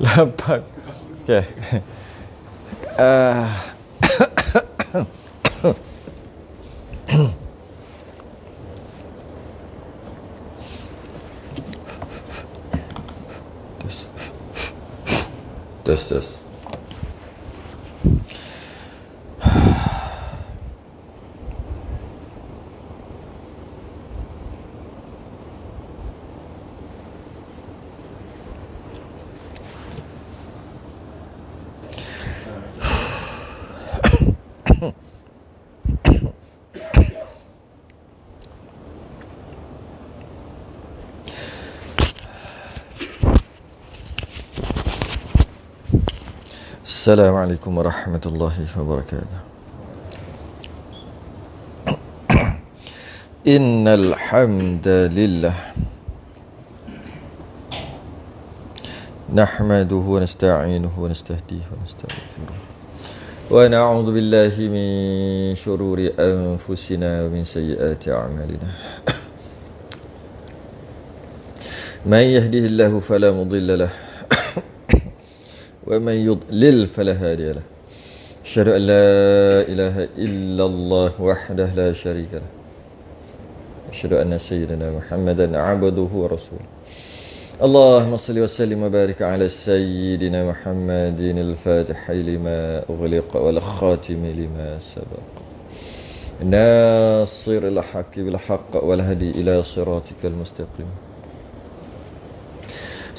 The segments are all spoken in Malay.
Lapan. Okay. Uh, tes. Assalamualaikum warahmatullahi wabarakatuh. Innal hamdalillah nahmaduhu wa nasta'inuhu wa nastahdihi wa nastaghfiruh wa na'udzu billahi min shururi anfusina wa min sayyiati a'malina. Man yahdihillahu fala mudilla lahu ومن يضلل فلا هادي له أشهد أن لا إله إلا الله وحده لا شريك له أشهد أن سيدنا محمدا عبده ورسوله اللهم صل وسلم وبارك على سيدنا محمد الفاتح لما أغلق والخاتم لما سبق ناصر الحق بالحق والهدي إلى صراطك المستقيم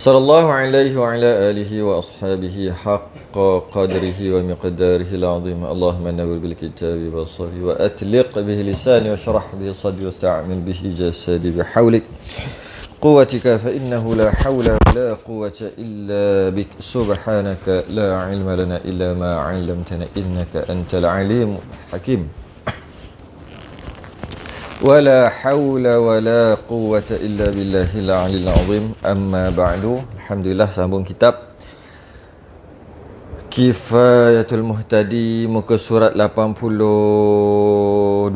صلى الله عليه وعلى آله وأصحابه حق قدره ومقداره العظيم اللهم نور بالكتاب بصري وأتلق به لساني واشرح به صدري واستعمل به جسدي بحولك قوتك فإنه لا حول ولا قوة إلا بك سبحانك لا علم لنا إلا ما علمتنا إنك أنت العليم الحكيم ولا حول ولا قوة إلا بالله العلي العظيم أما بعد. Alhamdulillah, sambung kitab Kifayatul Muhtadi, muka surat 82,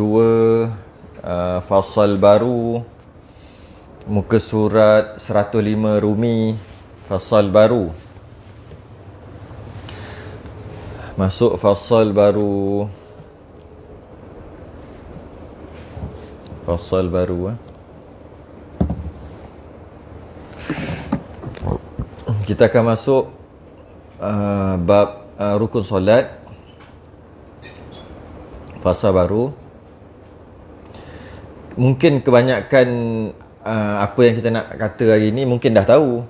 fasal baru, muka surat 105 Rumi, fasal baru. Masuk fasal baru. Fasal baru. Kita akan masuk bab rukun solat. Fasal baru. Mungkin kebanyakan apa yang kita nak kata hari ni mungkin dah tahu.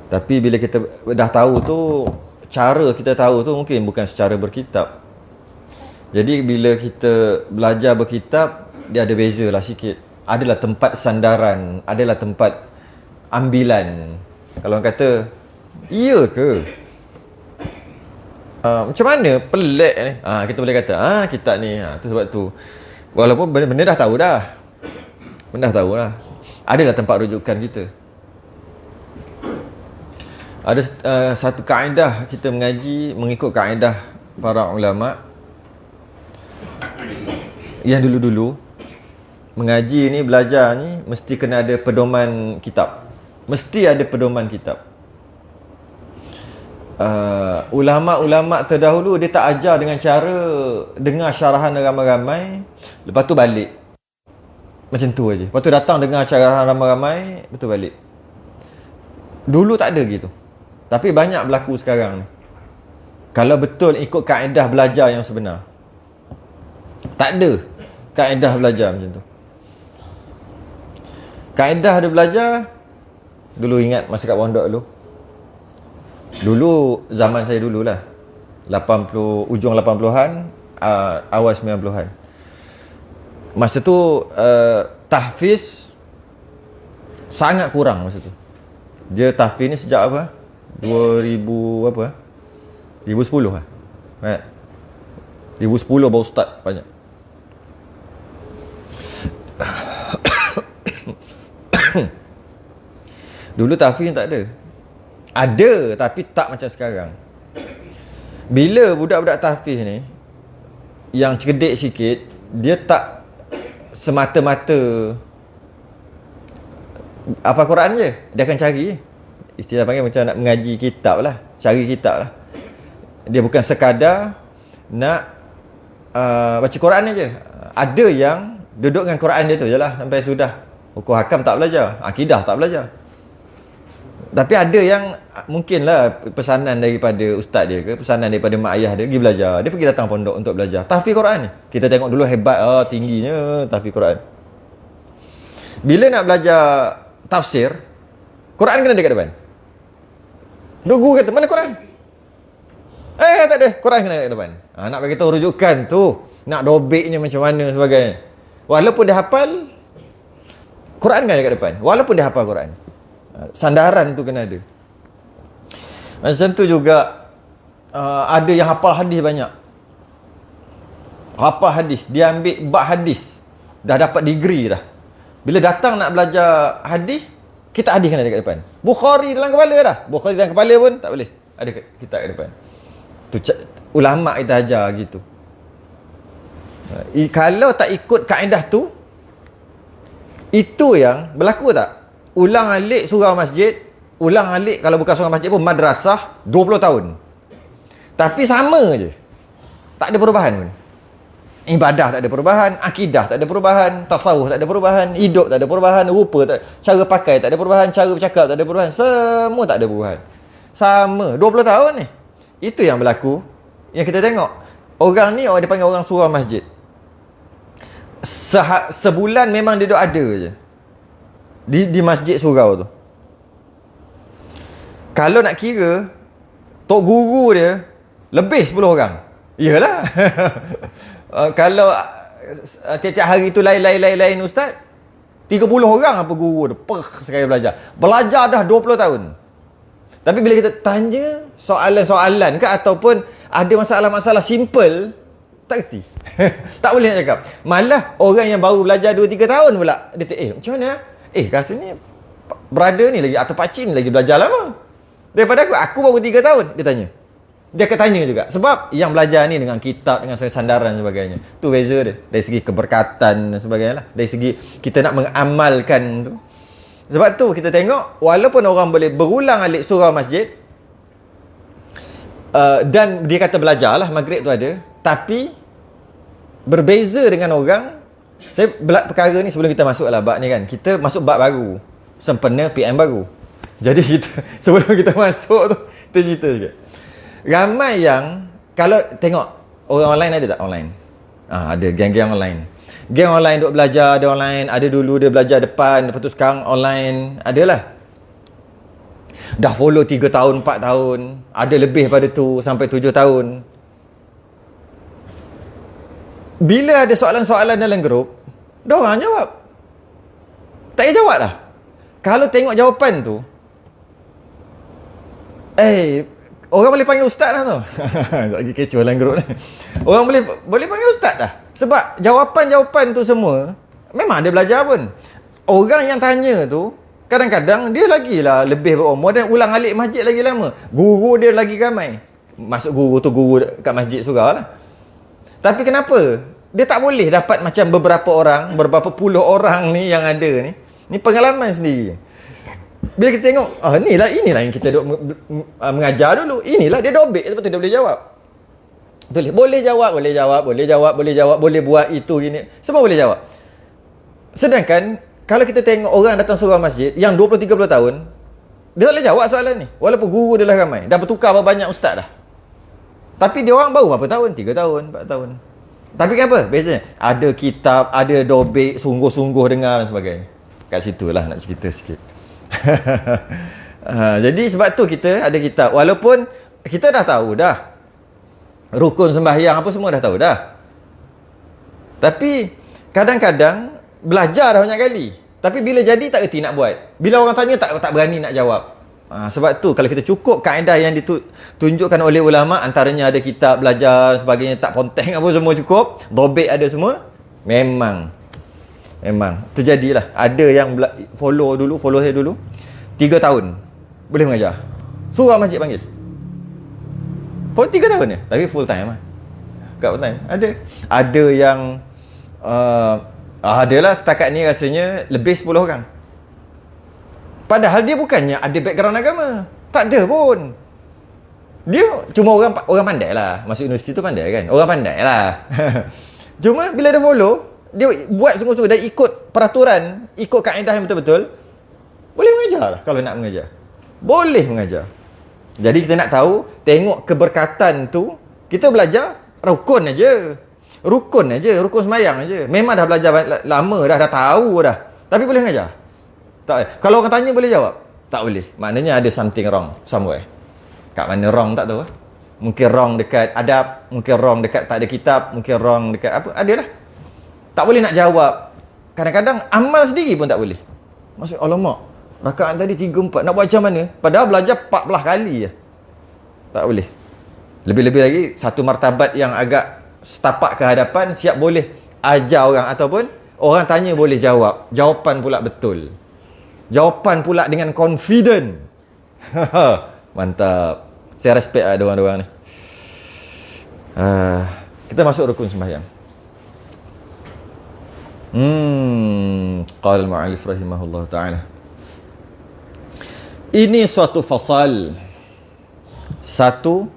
Tapi bila kita dah tahu tu, cara kita tahu tu mungkin bukan secara berkitab. Jadi bila kita belajar berkitab, dia ada beza lah sikit. Adalah tempat sandaran, adalah tempat ambilan. Kalau orang kata, iya ke? Macam mana? Pelik ni. Kita boleh kata, kitab ni. Tu sebab tu. Walaupun benda dah tahu dah. Benda dah tahu lah. Adalah tempat rujukan kita. Ada satu kaedah kita mengaji, mengikut kaedah para ulama'. Yang dulu-dulu mengaji ni, belajar ni, mesti kena ada pedoman kitab. Mesti ada pedoman kitab. Ulama'-ulama' terdahulu dia tak ajar dengan cara dengar syarahan ramai-ramai, lepas tu balik. Macam tu aja. Lepas tu datang dengar syarahan ramai-ramai, lepas tu balik. Dulu tak ada gitu. Tapi banyak berlaku sekarang ni. Kalau betul ikut kaedah belajar yang sebenar. Tak ada kaedah belajar macam tu. Kaedah ada belajar, dulu ingat masa kat pondok dulu. Dulu zaman saya dululah. 80, ujung 80-an, awal 90-an. Masa tu tahfiz sangat kurang masa tu. Dia tahfiz ni sejak apa? 2000 apa? 2010 lah. 2010 baru start banyak. Dulu tahfiz tak ada. Ada tapi tak macam sekarang. Bila budak-budak tahfiz ni yang cerdik sikit, dia tak semata-mata apa Quran je, dia akan cari. istilah panggil macam nak mengaji kitab lah, cari kitab lah. Dia bukan sekadar nak baca Quran aja. Ada yang duduk dengan Quran dia tu je lah sampai sudah. Hukum hakam tak belajar, akidah tak belajar. Tapi ada yang mungkinlah pesanan daripada ustaz dia ke, pesanan daripada mak ayah dia, pergi belajar. Dia pergi datang pondok untuk belajar tahfiz Quran ni. Kita tengok dulu hebat, tingginya tahfiz Quran. Bila nak belajar tafsir, Quran kena dekat depan. Guru kata, mana Quran? Tak ada, Quran kena dekat depan. Nak bagi tahu rujukan tu, nak dobeknya macam mana sebagainya. Walaupun dia hafal, Quran kena dekat depan. Walaupun dia hafal Quran, sandaran tu kena ada. Macam tu juga ada yang hafal hadis banyak. Hafal hadis, dia ambil bab hadis, dah dapat degree dah. Bila datang nak belajar hadis, kita hadis kena dekat depan. Bukhari dalam kepala dah. Bukhari dalam kepala pun tak boleh, ada kitab kat depan. Tu ulama kita ajar gitu. Kalau tak ikut kaedah tu, itu yang berlaku tak? Ulang alik surau masjid, ulang alik kalau bukan surau masjid pun madrasah 20 tahun. Tapi sama je. Tak ada perubahan pun. Ibadah tak ada perubahan, akidah tak ada perubahan, tasawuf tak ada perubahan, hidup tak ada perubahan, rupa tak, cara pakai tak ada perubahan, cara bercakap tak ada perubahan, semua tak ada perubahan. Sama 20 tahun ni. Itu yang berlaku. Yang kita tengok, orang ni orang dipanggil orang surau masjid. Sebulan memang dia duduk ada je di masjid surau tu. Kalau nak kira, tok guru dia lebih 10 orang. Iyalah. Kalau tiap-tiap hari tu lain ustaz, 30 orang apa guru tu sekali belajar. Belajar dah 20 tahun. Tapi bila kita tanya soalan-soalan ke ataupun ada masalah-masalah simple, tak kerti. Tak boleh nak cakap. Malah orang yang baru belajar 2-3 tahun pula, dia macam mana? Rasanya brother ni lagi atau pakcik ni lagi belajar lama daripada aku baru 3 tahun. Dia tanya. Dia akan tanya juga. Sebab yang belajar ni dengan kitab, dengan sandaran dan sebagainya. Tu beza dia. Dari segi keberkatan dan sebagainya lah. Dari segi kita nak mengamalkan tu. Sebab tu kita tengok, walaupun orang boleh berulang alik surau masjid, dan dia kata belajar lah, maghrib tu ada. Tapi, berbeza dengan orang, saya perkara ni sebelum kita masuk lah bab ni kan. Kita masuk bab baru. Sempena PM baru. Jadi kita, sebelum kita masuk tu, kita cerita sikit. Ramai yang, kalau tengok, orang online ada tak online? Ada geng-geng online. Geng online duk belajar, ada online. Ada dulu dia belajar depan, lepas tu sekarang online. Adalah. Dah follow 3 tahun, 4 tahun. Ada lebih pada tu, sampai 7 tahun. Bila ada soalan-soalan dalam grup, diorang jawab. Tak payah jawab lah. Kalau tengok jawapan tu, orang boleh panggil ustaz dah tu. Lagi kecoh dalam grup ni. Orang boleh panggil ustaz dah. Sebab jawapan-jawapan tu semua memang dia belajar pun. Orang yang tanya tu kadang-kadang dia lagilah lebih berumur dan ulang alik masjid lagi lama. Guru dia lagi ramai. Masuk guru tu guru kat masjid surau lah. Tapi kenapa dia tak boleh dapat macam beberapa orang, beberapa puluh orang ni yang ada ni? Ni pengalaman sendiri. Bila kita tengok, inilah yang kita duk mengajar dulu. Inilah dia dobek, sebab tu dia boleh jawab. Boleh jawab, boleh buat itu gini. Semua boleh jawab. Sedangkan kalau kita tengok orang datang surau masjid yang 20-30 tahun, dia tak boleh jawab soalan ni. Walaupun guru dia lah ramai, dah bertukar banyak ustaz dah. Tapi dia orang baru berapa tahun? 3 tahun, 4 tahun. Tapi kenapa? Biasanya ada kitab, ada dobek, sungguh-sungguh dengar dan sebagainya. Kat situlah nak cerita sikit. Jadi sebab tu kita ada kitab. Walaupun kita dah tahu dah rukun sembahyang apa semua dah tahu dah. Tapi kadang-kadang belajar dah banyak kali. Tapi bila jadi tak erti nak buat. Bila orang tanya tak berani nak jawab. Sebab tu kalau kita cukup kaedah yang ditunjukkan oleh ulama, antaranya ada kitab belajar sebagainya, tak ponteng apa semua cukup, dobek ada semua, memang terjadilah. Ada yang follow saya dulu 3 tahun boleh mengajar. Surau masjid panggil. Pun 3 tahun je, tapi full time lah. Kat full time. Ada yang adalah setakat ni rasanya lebih 10 orang. Padahal dia bukannya ada background agama. Tak ada pun. Dia cuma orang pandai lah. Masuk universiti tu pandai kan. Orang pandai lah. Cuma bila dia follow, dia buat sungguh-sungguh dan ikut peraturan, ikut kaedah yang betul-betul, boleh mengajar lah kalau nak mengajar. Boleh mengajar. Jadi kita nak tahu, tengok keberkatan tu, kita belajar rukun aja. Rukun semayang aja. Memang dah belajar lama dah tahu dah. Tapi boleh mengajar? Tak. Kalau orang tanya boleh jawab? Tak boleh. Maknanya ada something wrong somewhere. Kat mana wrong tak tahu. Mungkin wrong dekat adab, mungkin wrong dekat tak ada kitab, mungkin wrong dekat apa, adalah. Tak boleh nak jawab. Kadang-kadang amal sendiri pun tak boleh. Maksud, alamak, rakaat tadi 3-4, nak buat macam mana? Padahal belajar 14 kali je. Tak boleh. Lebih-lebih lagi, satu martabat yang agak setapak ke hadapan, siap boleh ajar orang, ataupun orang tanya boleh jawab. Jawapan pula betul. Jawapan pula dengan confident. Mantap. Saya respect lah diorang-diorang ni. Kita masuk rukun sembahyang. Qala al-mu'allif rahimahullah ta'ala. Ini suatu fasal. Satu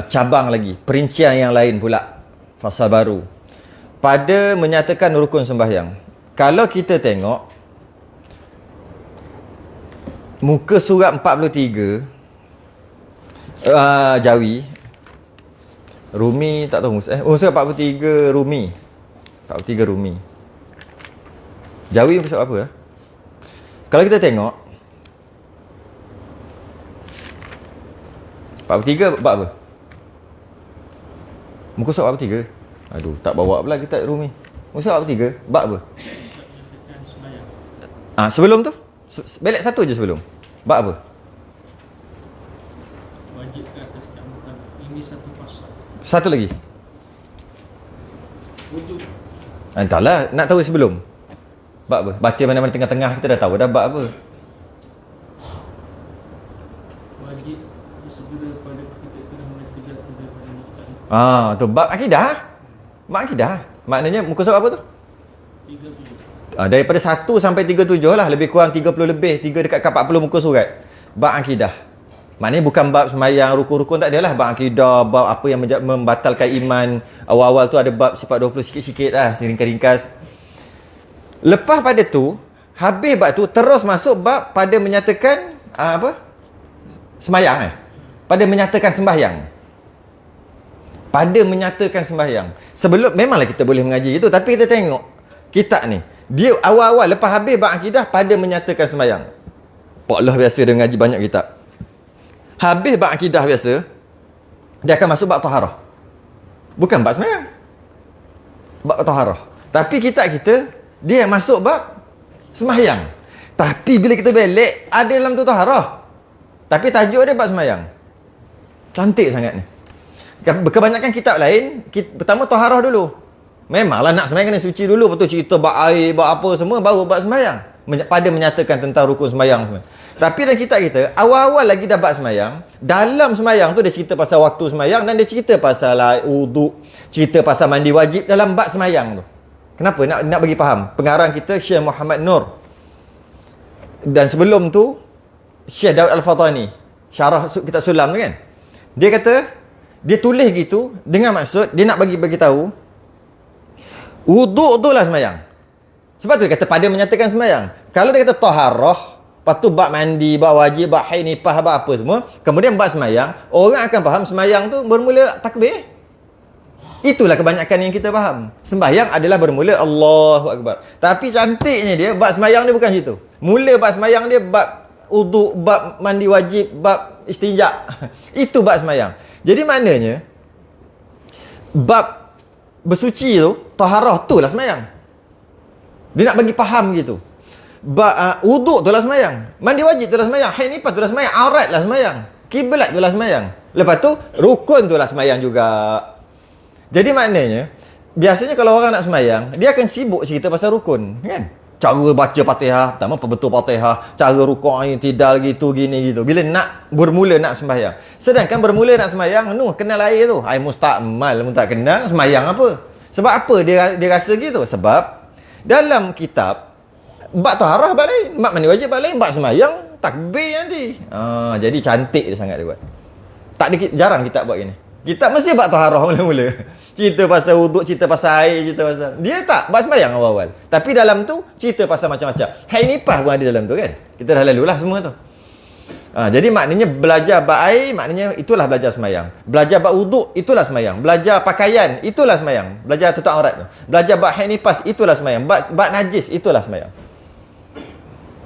cabang lagi. Perincian yang lain pula. Fasal baru. Pada menyatakan rukun sembahyang. Kalau kita tengok muka surat 43 Jawi Rumi tak tahu surat 43 Rumi 43 Rumi Jawi maksud apa? Kalau kita tengok 43 bab apa? Muka surat 43. Aduh, tak bawa pula kita Rumi. Muka surat 43 bab apa? Sebelum tu belak satu je sebelum. Bab apa? Wajib ke atas camkan. Ini satu pasal. Satu lagi. Wujud. Entahlah, nak tahu sebelum. Bab apa? Baca mana-mana tengah-tengah kita dah tahu dah bab apa. Wajib bersegera pada ketika itu dan mereka jatuh daripada mustahil. Tu bab akidah. Bab akidah. Maknanya muka surat apa tu? 37. Daripada 1 sampai 37 lah, lebih kurang 30 lebih, 3 dekat 40 muka surat. Bab akidah. Maknanya bukan bab semayang, rukun-rukun tak ada lah. Bab akidah, bab apa yang membatalkan iman. Awal-awal tu ada bab sifat 20 sikit-sikit lah, ringkas-ringkas. Lepas pada tu, habis bab tu, terus masuk bab pada menyatakan semayang pada menyatakan sembahyang. Pada menyatakan sembahyang. Sebelum, memanglah kita boleh mengaji itu, tapi kita tengok kitab ni, dia awal-awal lepas habis bab akidah pada menyatakan sembahyang. Pak Allah biasa dia mengaji banyak kitab. Habis bab akidah biasa, dia akan masuk bab taharah. Bukan bab sembahyang. Bab taharah. Tapi kitab kita, dia masuk bab sembahyang. Tapi bila kita belik, ada dalam tu taharah. Tapi tajuk dia bab sembahyang. Cantik sangat ni. Kebanyakan kitab lain, pertama taharah dulu. Memanglah nak sembahyang kena suci dulu, lepas tu cerita bab air, bab apa semua, baru bab sembahyang. Pada menyatakan tentang rukun sembahyang semua. Tapi dalam kitab kita, awal-awal lagi dah bab sembahyang, dalam sembahyang tu dia cerita pasal waktu sembahyang, dan dia cerita pasal wuduk, cerita pasal mandi wajib dalam bab sembahyang tu. Kenapa? Nak bagi faham. Pengarang kita Syekh Muhammad Nur. Dan sebelum tu Syekh Daud Al-Fatani, syarah kitab Sulam tu kan. Dia kata, dia tulis gitu dengan maksud dia nak bagi tahu wuduk tu lah sembahyang. Sebab tu dia kata pada menyatakan sembahyang. Kalau dia kata taharah, lepas tu bab mandi, bab wajib, bab haid, nifas, bab apa semua, kemudian bab sembahyang, orang akan faham sembahyang tu bermula takbir. Itulah kebanyakan yang kita faham. Sembahyang adalah bermula Allahu Akbar. Tapi cantiknya dia, bab sembahyang dia bukan situ. Mula bab sembahyang dia bab wuduk, bab mandi wajib, bab istinja. Itu bab sembahyang. Jadi maknanya bab bersuci tu, taharah tu lah sembahyang. Dia nak bagi faham gitu. Wuduk tu lah sembahyang. Mandi wajib tu lah sembahyang. Haid nifas tu lah sembahyang. Aurat lah sembahyang. Kiblat tu lah sembahyang. Lepas tu, rukun tu lah sembahyang juga. Jadi maknanya, biasanya kalau orang nak sembahyang, dia akan sibuk cerita pasal rukun. Kan? Cara baca Fatihah, pertama betul Fatihah, cara rukuk tidal gitu, gini gitu. Bila nak bermula nak sembahyang. Sedangkan bermula nak sembahyang, kenal air tu. Air mustakmal pun tak kenal, sembahyang apa? Sebab apa dia rasa gitu? Sebab dalam kitab bab taharah bab lain, bab mandi wajib bab lain, bab semayang takbir nanti. Jadi cantik dia sangat dia buat. Tak ada, jarang kita buat gini. Kita mesti bab taharah mula-mula. Cerita pasal wuduk, cerita pasal air, cerita pasal. Dia tak bab semayang awal-awal. Tapi dalam tu cerita pasal macam-macam. Haid nifas pun ada dalam tu kan. Kita dah lalulah semua tu. Jadi maknanya belajar bab air, maknanya itulah belajar semayang. Belajar bab wuduk, itulah semayang. Belajar pakaian, itulah semayang. Belajar tutup aurat tu. Belajar bab haid nifas, itulah semayang. Bab najis, itulah semayang.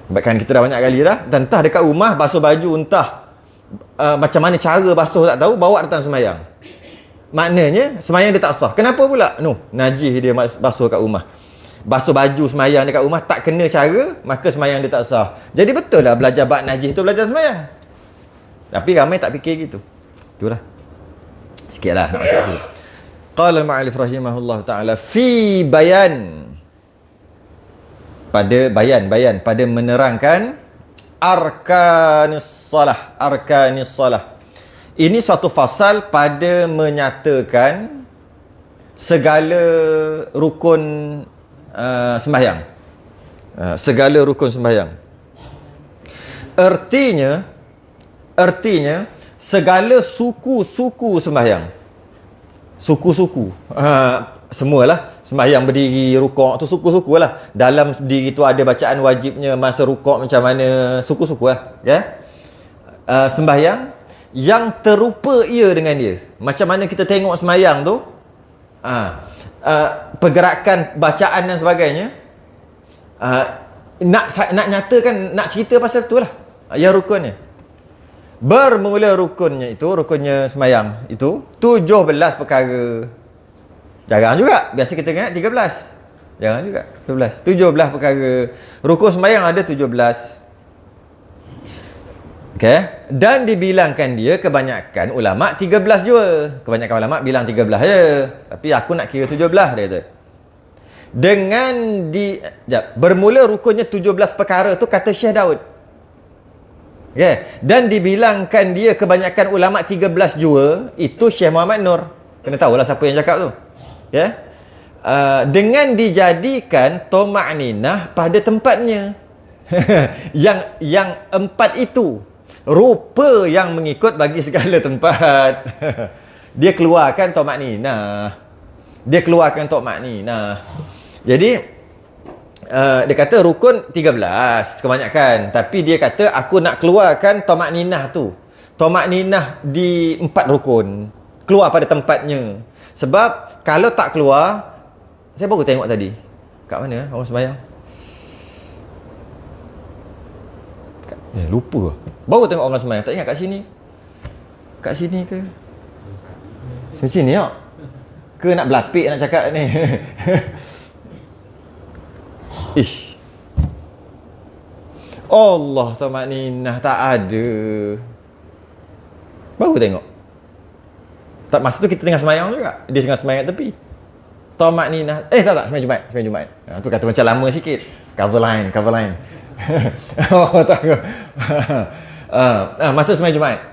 Bahkan kita dah banyak kali dah. Dan entah dekat rumah basuh baju, entah macam mana cara basuh tak tahu, bawa datang semayang. Maknanya semayang dia tak sah. Kenapa pula? Najis dia basuh kat rumah. Basuh baju semayang dekat rumah tak kena cara, maka semayang dia tak sah. Jadi betul lah belajar bab najis tu belajar semayang. Tapi ramai tak fikir gitu. Itulah. Sikitlah nak masuk dulu. Qala al-ma'alif rahimahullah ta'ala fi bayan, pada bayan pada menerangkan arkanis salah. Ini suatu fasal pada menyatakan segala rukun sembahyang. Segala rukun sembahyang. Artinya segala suku-suku sembahyang. Suku-suku. Semualah sembahyang berdiri, rukuk tu suku-suku lah. Dalam diri tu ada bacaan wajibnya, masa rukuk macam mana, suku-suku lah. Ya? Sembahyang yang terupa ia dengan dia. Macam mana kita tengok sembahyang tu, pergerakan bacaan dan sebagainya, nak nyatakan, nak cerita pasal tu lah yang rukunnya. Bermula rukunnya sembahyang itu 17 perkara. Jarang juga, biasa kita ingat 13. Jarang juga 17 perkara. Rukun sembahyang ada 17. Okay. Dan dibilangkan dia kebanyakan ulama' 13 jua. Kebanyakan ulama' bilang 13 je. Tapi aku nak kira 17 dia kata. Bermula rukunnya 17 perkara tu kata Syekh Daud. Okay. Dan dibilangkan dia kebanyakan ulama' 13 jua, itu Syekh Muhammad Nur. Kena tahulah siapa yang cakap tu. Okay. Dengan dijadikan toma'ninah pada tempatnya. yang empat itu rupa yang mengikut bagi segala tempat. Dia keluarkan toma'ninah. Jadi dia kata rukun 13 kebanyakan, tapi dia kata aku nak keluarkan toma'ninah tu. Toma'ninah di 4 rukun, keluar pada tempatnya. Sebab kalau tak keluar, saya baru tengok tadi. Kat mana orang sembahyang? Lupa. Baru tengok orang sembahyang. Tak ingat kat sini. Kat sini ke? Sini tak? Ke nak berlapik nak cakap ni? Ish. Allah toma'ninah tak ada. Baru tengok. Tak, masa tu kita tengah sembahyang juga. Dia tengah sembahyang kat tepi. Toma'ninah. Tak, sembahyang Jumaat. Tu kata macam lama sikit. Cover line. Oh, tak. Masa sembahyang Jumaat.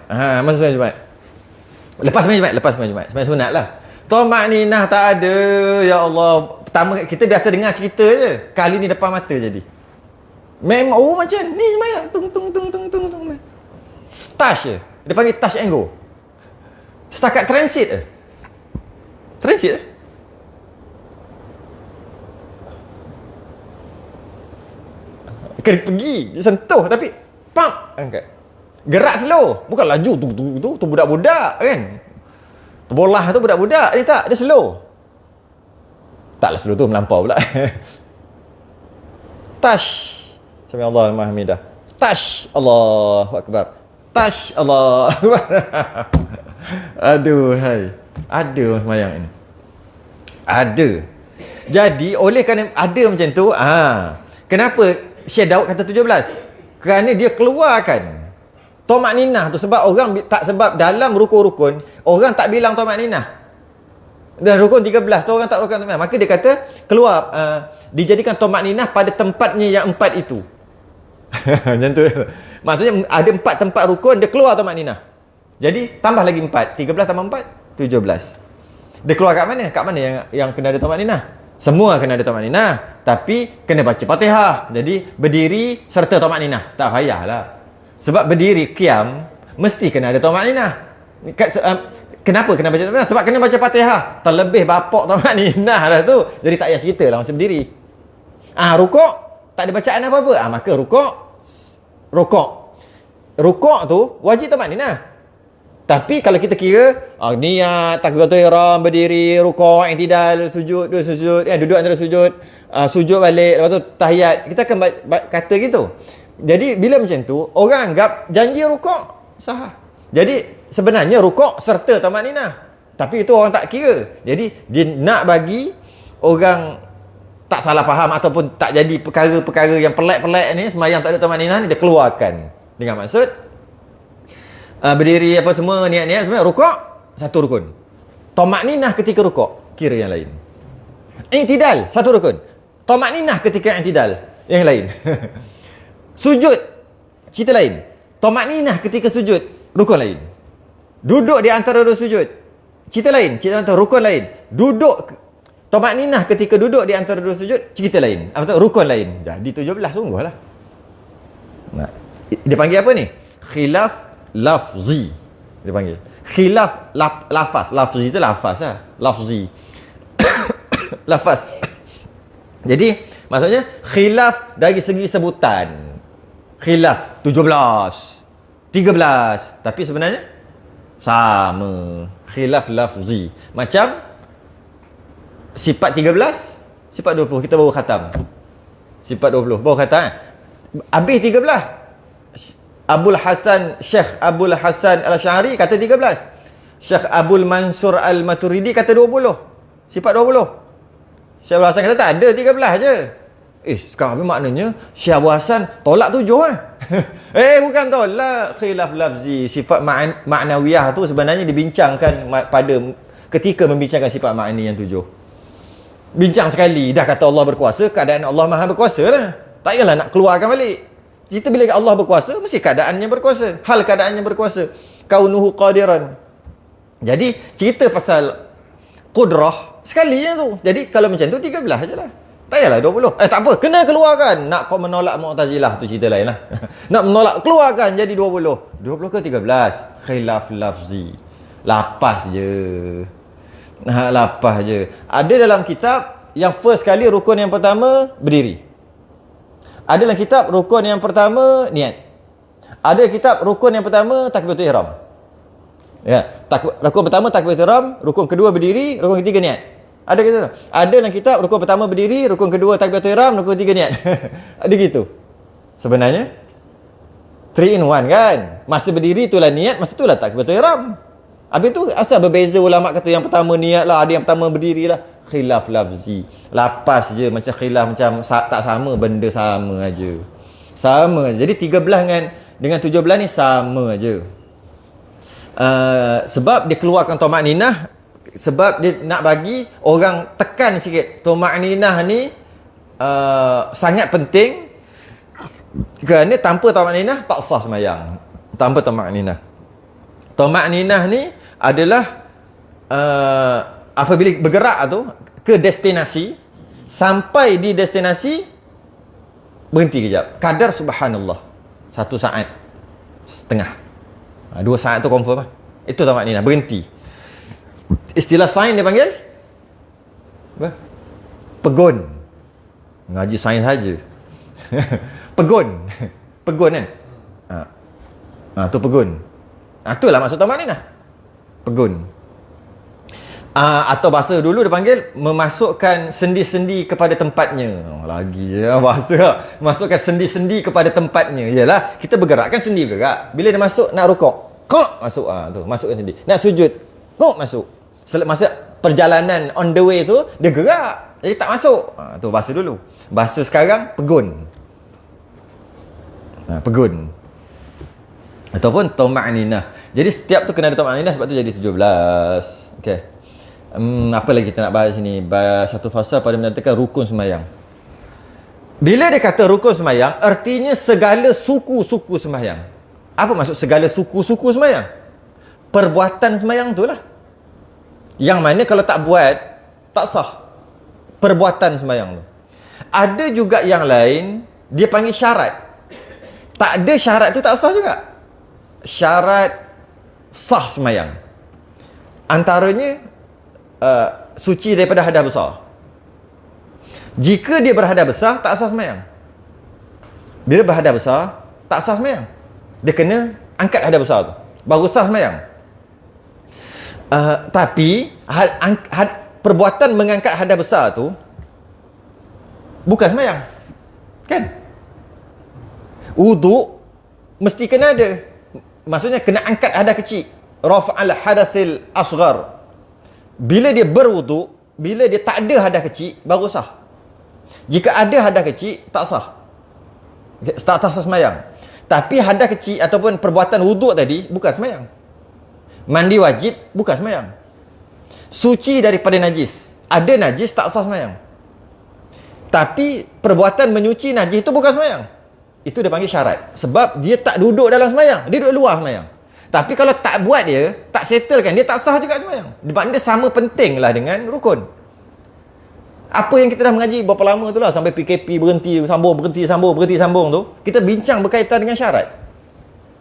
Lepas sembahyang Jumaat. Sembahyang sunat lah. Toma'ninah tak ada. Ya Allah. Pertama kita biasa dengar cerita je. Kali ni depan mata jadi. Memang macam ni sembahyang. Tung. Touch je. Dia panggil touch and go. Setakat transit je. Kena pergi, sentuh tapi pam, angkat. Gerak slow, bukan laju tu budak-budak kan. Bolah tu budak-budak, dia tak, dia slow. Taklah slow tu melampau pula. Touch. Sami Allahu liman hamidah. Touch. Allahu akbar. Touch. Allah. Aduh hai. Ada sembahyang ini. Ada. Jadi oleh kerana ada macam tu, kenapa Syekh Daud kata 17? Kerana dia keluarkan toma'ninah tu, sebab orang sebab dalam rukun-rukun orang tak bilang toma'ninah. Dan rukun 13 tu orang tak rukun toma'ninah. Maka dia kata keluar, dijadikan toma'ninah pada tempatnya yang 4 itu. Macam tu. Maksudnya ada 4 tempat rukun, dia keluar toma'ninah. Jadi tambah lagi 4, 13 tambah 4, 17. Dia keluar kat mana? Kat mana yang kena ada toma'ninah? Semua kena ada tamakninah, tapi kena baca Fatihah. Jadi berdiri serta tamakninah. Tak payahlah. Sebab berdiri qiyam mesti kena ada tamakninah. Kenapa kena baca tamakninah? Sebab kena baca Fatihah. Terlebih bapak tamakninah dah tu. Jadi tak payah cerita lah masa berdiri. Rukuk tak ada bacaan apa-apa. Maka rukuk tu wajib tamakninah. Tapi kalau kita kira niat takbiratul ihram, berdiri, rukuk, i'tidal, sujud, dua sujud, duduk antara sujud, sujud balik, lepas tu tahiyat, kita akan kata gitu. Jadi bila macam tu orang anggap janji rukuk sah. Jadi sebenarnya rukuk serta tamakninah. Tapi itu orang tak kira. Jadi dia nak bagi orang tak salah faham ataupun tak jadi perkara-perkara yang pelik-pelik ni, sembahyang tak ada tamakninah ni, dia keluarkan dengan maksud berdiri apa semua, niat-niat semua, rukuk satu rukun. Tamakninah ketika rukuk kira yang lain. I'tidal satu rukun. Tamakninah ketika i'tidal yang lain. Sujud cerita lain. Tamakninah ketika sujud rukun lain. Duduk di antara dua sujud cerita lain, cerita antara rukun lain. Duduk tamakninah ketika duduk di antara dua sujud cerita lain. Apa tu? Rukun lain. Jadi 17 sungguhlah. Nah, dia panggil apa ni? Khilaf lafzi. Dia panggil khilaf lafaz. Lafzi itu lafaz lah. Lafzi. Lafaz. Jadi maksudnya khilaf dari segi sebutan. Khilaf 17, 13, tapi sebenarnya sama. Khilaf lafzi. Macam sifat 13, sifat 20 kita baru khatam. Sifat 20 baru khatam. Habis 13. Syekh Abul Hasan Al-Asy'ari kata 13. Syekh Abul Mansur Al-Maturidi kata 20. Sifat 20. Syekh Abul Hasan kata tak ada, 13 je. Sekarang apa maknanya Syekh Abul Hasan tolak 7 kan? Bukan tolak. Khilaf lafzi. Sifat maknawiyah tu sebenarnya dibincangkan pada ketika membincangkan sifat makni yang 7. Bincang sekali. Dah kata Allah berkuasa, keadaan Allah Maha berkuasa lah. Tak payahlah nak keluarkan balik. Kita bila Allah berkuasa, mesti keadaannya berkuasa. Hal keadaannya berkuasa. Kaunuhu qadiran. Jadi, cerita pasal qudrah sekali je tu. Jadi, kalau macam tu, 13 je lah. Tak payahlah 20. Tak apa, kena keluarkan. Nak kau menolak Mu'tazilah tu cerita lain lah. Nak menolak, keluarkan jadi 20. 20 ke 13? Khilaf lafzi. Lapas je. Lapas je. Ada dalam kitab, yang first kali rukun yang pertama, berdiri. Ada dalam kitab rukun yang pertama niat. Ada kitab rukun yang pertama takbiratul ihram. Rukun pertama takbiratul ihram, rukun kedua berdiri, rukun ketiga niat. Ada gitu. Ada dalam kitab rukun pertama berdiri, rukun kedua takbiratul ihram, rukun ketiga niat. Ada gitu. Sebenarnya 3 in 1 kan. Masa berdiri itulah niat, masa itulah takbiratul ihram. Habis tu asal berbeza ulama kata yang pertama niat lah, ada yang pertama berdiri lah. Khilaf lafzi. Lapas je macam khilaf, macam tak sama, benda sama aja. Sama. Jadi 13 dengan 17 ni sama aja. Sebab dia keluarkan tamakninah, sebab dia nak bagi orang tekan sikit. Tamakninah ni sangat penting. Kerana tanpa tamakninah tak sah sembahyang. Tanpa tamakninah. Tamakninah ni adalah apabila bergerak tu ke destinasi, sampai di destinasi berhenti kejap. Kadar subhanallah 1 saat setengah. 2 saat tu confirm lah. Itu tamakninah, berhenti. Istilah sains dia panggil apa? Pegun. Ngaji sains saja. Pegun. Pegun kan? Tu pegun. Itulah maksud tamakninah. Pegun. Atau bahasa dulu dia panggil memasukkan sendi-sendi kepada tempatnya. Lagi bahasa masukkan sendi-sendi kepada tempatnya. Yalah, kita bergerakkan sendi bergerak. Bila dia masuk nak rukuk, masuk tu, masukkan sendi. Nak sujud, masuk. Masa perjalanan on the way tu dia gerak. Jadi tak masuk. Tu bahasa dulu. Bahasa sekarang pegun. Pegun. Ataupun tamakninah. Jadi setiap tu kena ada tamakninah, sebab tu jadi 17. Okey. Apa lagi kita nak bahas sini? Satu fasa pada menentukan rukun sembahyang. Bila dia kata rukun sembahyang, artinya segala suku-suku sembahyang. Apa maksud segala suku-suku sembahyang? Perbuatan sembahyang tu lah. Yang mana kalau tak buat, tak sah. perbuatan sembahyang tu. Ada juga yang lain dia panggil syarat. Tak ada syarat tu tak sah juga. Syarat sah sembahyang. Antaranya suci daripada hadas besar. Jika dia berhadas besar, tak sah sembahyang. Bila berhadas besar, tak sah sembahyang. Dia kena angkat hadas besar tu, baru sah sembahyang. Tapi perbuatan mengangkat hadas besar tu bukan sembahyang, kan? Wuduk mesti kena ada. Maksudnya kena angkat hadas kecil. Rafa'al hadatsil asghar. Bila dia berwuduk, bila dia tak ada hadas kecil, baru sah. Jika ada hadas kecil, tak sah. Tak sah sembahyang. Tapi hadas kecil ataupun perbuatan wuduk tadi bukan sembahyang. Mandi wajib bukan sembahyang. Suci daripada najis. Ada najis tak sah sembahyang. Tapi perbuatan menyuci najis itu bukan sembahyang. Itu dia panggil syarat. Sebab dia tak duduk dalam sembahyang, dia duduk luar sembahyang. Tapi kalau tak buat dia, tak settlekan, dia tak sah juga sembahyang. Sebab dia sama pentinglah dengan rukun. Apa yang kita dah mengaji berapa lama tu lah, sampai PKP berhenti sambung tu, kita bincang berkaitan dengan syarat.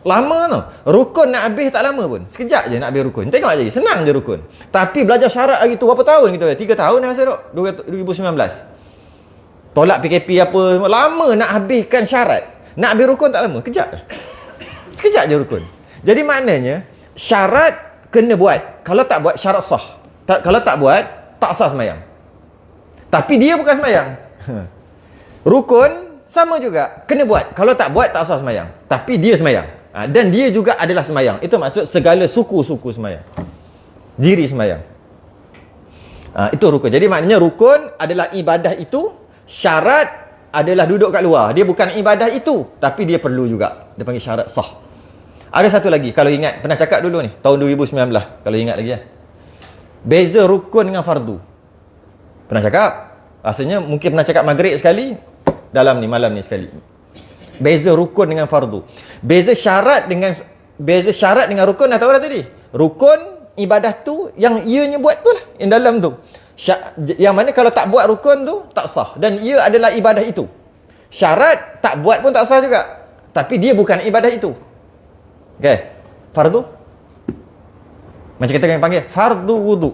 Lama tu. Rukun nak habis tak lama pun. Sekejap je nak habis rukun. Tengok je, senang je rukun. Tapi belajar syarat hari tu berapa tahun kita? 3 tahun dah rasa duk. 2019. Tolak PKP apa, lama nak habiskan syarat. Nak habis rukun tak lama, kejap je. Sekejap je rukun. Jadi maknanya syarat kena buat. Kalau tak buat, syarat sah. Kalau tak buat, tak sah sembahyang. Tapi dia bukan sembahyang. Rukun sama juga, kena buat. Kalau tak buat, tak sah sembahyang. Tapi dia sembahyang. Dan dia juga adalah sembahyang. Itu maksud segala suku-suku sembahyang. Diri sembahyang. Itu rukun. Jadi maknanya rukun adalah ibadah itu, syarat adalah duduk kat luar. Dia bukan ibadah itu, tapi dia perlu juga. Dia panggil syarat sah. Ada satu lagi, kalau ingat, pernah cakap dulu ni, tahun 2019, kalau ingat lagi ya. Beza rukun dengan fardu. Pernah cakap? Rasanya mungkin pernah cakap maghrib sekali, dalam ni, malam ni sekali. Beza rukun dengan fardu. Beza syarat dengan rukun dah tahu dah tadi. Rukun, ibadah tu, yang ianya buat tu lah, yang dalam tu. Yang mana kalau tak buat rukun tu, tak sah. Dan ia adalah ibadah itu. Syarat, tak buat pun tak sah juga. Tapi dia bukan ibadah itu. Okay. Fardu? Macam kita yang panggil, fardu wudu.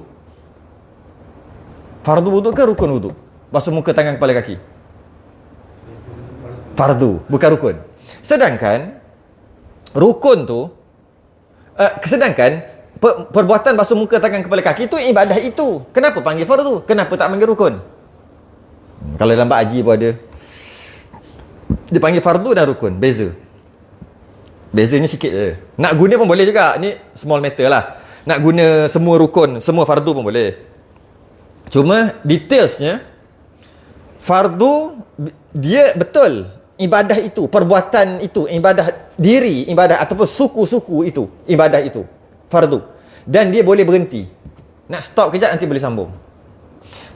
Fardu wudu ke rukun wudu? Basuh muka, tangan, kepala, kaki. Fardu, bukan rukun. Sedangkan rukun tu sedangkan perbuatan basuh muka, tangan, kepala, kaki itu ibadah itu. Kenapa panggil fardu? Kenapa tak panggil rukun? Kalau dalam bab haji pun ada. Dia panggil fardu dan rukun, beza. Bezanya sikit je. Nak guna pun boleh juga. Ni small matter lah. Nak guna semua rukun, semua fardu pun boleh. Cuma detailsnya, fardu dia betul ibadah itu, perbuatan itu, ibadah diri, ibadah ataupun suku-suku itu, ibadah itu fardu. Dan dia boleh berhenti. Nak stop kejap nanti boleh sambung.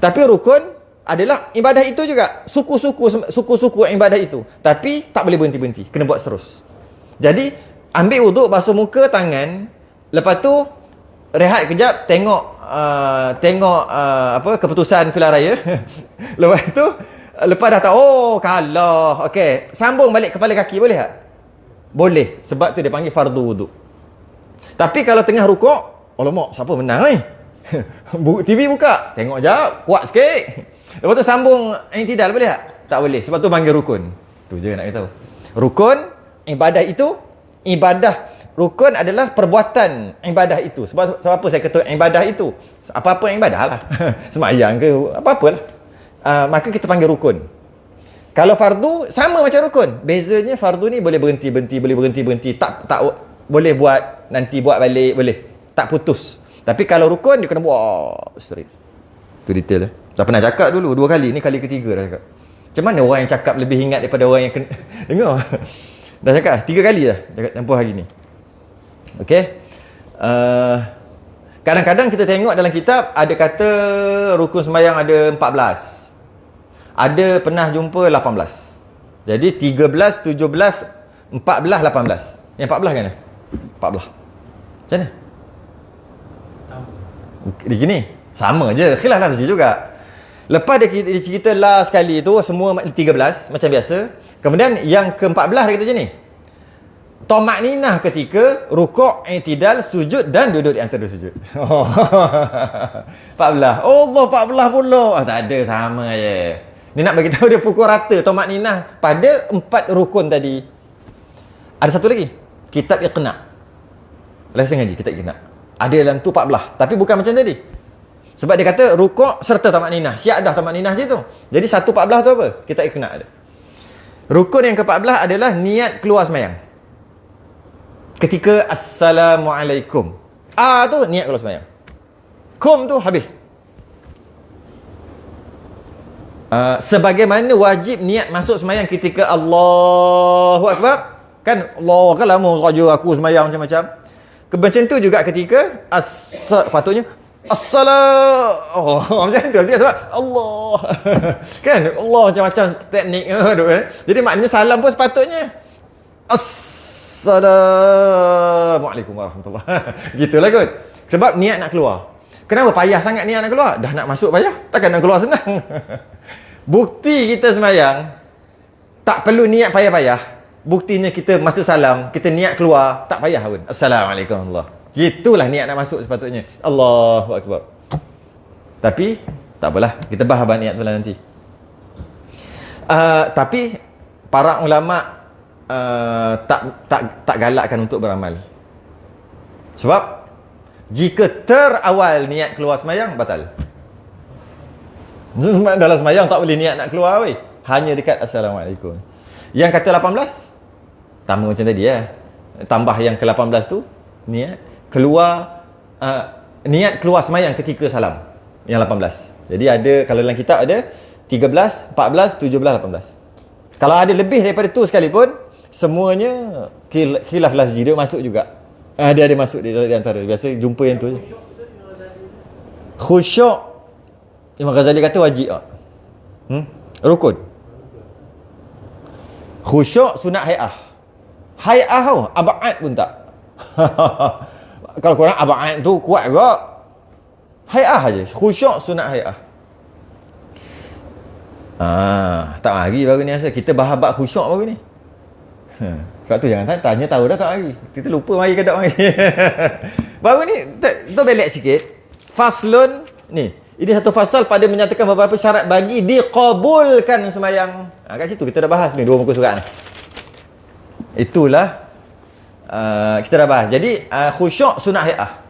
Tapi rukun adalah ibadah itu juga, suku-suku ibadah itu. Tapi tak boleh berhenti-berhenti, kena buat terus. Jadi ambil wuduk, basuh muka, tangan, lepas tu rehat kejap, tengok keputusan pilihan raya. Lepas tu, lepas dah tahu, oh kalah, okey, sambung balik kepala kaki, boleh tak? Boleh, sebab tu dia panggil fardu wuduk. Tapi kalau tengah rukuk, alamak, siapa menang ni? TV buka, tengok jap, kuat sikit. Lepas tu sambung i'tidal, boleh tak? Tak boleh, sebab tu panggil rukun. Tu je nak tahu. Rukun, ibadah itu, rukun adalah perbuatan ibadah itu. Sebab apa saya kata ibadah itu? Apa-apa yang ibadah lah. Semayang ke, apa-apalah. Maka kita panggil rukun. Kalau fardu, sama macam rukun. Bezanya fardu ni boleh berhenti. Tak boleh buat, nanti buat balik, boleh. Tak putus. Tapi kalau rukun, dia kena buat straight. Itu detail. Dah pernah cakap dulu, 2 kali. Ni kali ketiga dah cakap. Macam mana orang yang cakap lebih ingat daripada orang yang kena... Dengar? Dah cakap 3 kali dah cakap tempoh hari ni. Okey. Kadang-kadang kita tengok dalam kitab ada kata rukun sembahyang ada 14. Ada pernah jumpa 18. Jadi 13, 17, 14, 18. Yang 14 kan? 14. Macam mana? Di gini. Sama je. Khilaf lafzi juga. Lepas dia cerita last sekali tu semua 13 macam biasa. Kemudian yang ke-14 dia kata macam ni. Tamakninah ketika rukuk, i'tidal, sujud dan duduk di antara sujud. 14. Allah 14 pula. Tak ada, sama je. Dia nak bagi tahu dia pukul rata tamakninah pada 4 rukun tadi. Ada satu lagi. Kitab Iqna. Lesson ngaji kitab Iqna. Ada dalam tu 14. Tapi bukan macam tadi. Sebab dia kata rukuk serta tamakninah. Syiah dah tamakninah situ. Jadi 1.14 tu apa? Kitab Iqna ada. Rukun yang ke-14 adalah niat keluar semayang. Ketika Assalamualaikum. Tu niat keluar semayang. Kum tu habis. Sebagaimana wajib niat masuk semayang ketika Allahu Akbar. Kan Allah kan lama saja aku semayang macam-macam. Macam tu juga ketika patutnya macam tu dia sebab Allah. Kan Allah macam-macam teknik tu kan. Jadi maknanya salam pun sepatutnya Assalamualaikum warahmatullahi. Gitulah kot. Sebab niat nak keluar. Kenapa payah sangat niat nak keluar? Dah nak masuk payah, takkan nak keluar senang. Bukti kita semayang tak perlu niat payah-payah. Buktinya kita masuk salam, kita niat keluar, tak payah pun. Assalamualaikum warahmatullahi. Gitulah niat nak masuk sepatutnya. Allahu Akbar. Tapi tak apalah, kita bahas abang niat tu lah nanti. Tapi para ulama tak galakkan untuk beramal. Sebab jika terawal niat keluar semayang, batal. Dalam semayang tak boleh niat nak keluar weh. Hanya dekat Assalamualaikum. Yang kata 18, tambah macam tadi ya. Tambah yang ke-18 tu, niat keluar niat keluar semayang ketika salam. Yang 18. Jadi ada, kalau dalam kitab ada 13, 14, 17, 18. Kalau ada lebih daripada tu sekalipun, semuanya khilaf lafzi dia masuk juga. Dia ada masuk di antara. Biasa jumpa yang tu je. Khusyuk Imam Ghazali kata wajib tak? Rukun. Khusyuk sunat hai'ah. Hai'ah tau, abad pun tak. Kalau korang abad tu kuat juga. Hai'ah je. Khusyuk sunat hai'ah. Tak lagi baru ni rasa. Kita bahas bab khusyuk baru ni. Sebab tu jangan tanya tahu dah tak lagi. Kita lupa mari ke tak mari. Baru ni tu belak sikit. Faslun ni. Ini satu fasal pada menyatakan beberapa syarat bagi diqabulkan sembahyang. Kat situ kita dah bahas ni 2 muka surat ni. Itulah kita dah bahas. Jadi khusyuk sunat hai'ah.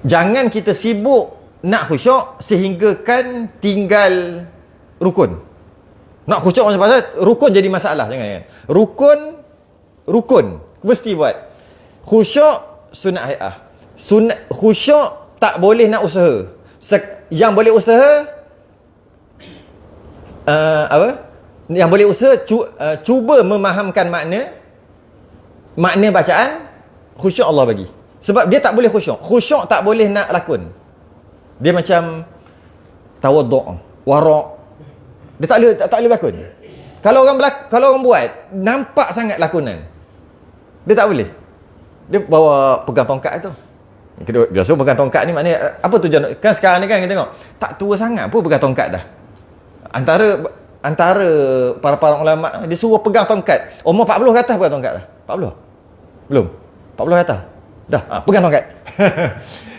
Jangan kita sibuk nak khusyuk sehinggakan tinggal rukun. Nak khusyuk macam pasal rukun jadi masalah, jangan. Rukun mesti buat. Khusyuk sunat hai'ah. Khusyuk tak boleh nak usaha. Yang boleh usaha yang boleh usaha cuba memahamkan makna bacaan khusyuk Allah bagi. Sebab dia tak boleh khusyuk. Khusyuk tak boleh nak lakon. Dia macam tawaduk, wara'. Dia tak boleh berlakon. Kalau orang buat nampak sangat lakonan. Dia tak boleh. Dia bawa pegang tongkat tu. Biasa pegang tongkat ni maknanya apa tujuan? Kan sekarang ni kan kita tengok tak tua sangat pun pegang tongkat dah. Antara para ulama dia suruh pegang tongkat. Umur 40 ke atas pegang tongkat dah. 40? Belum. 40 ke atas. Dah, pegang tongkat.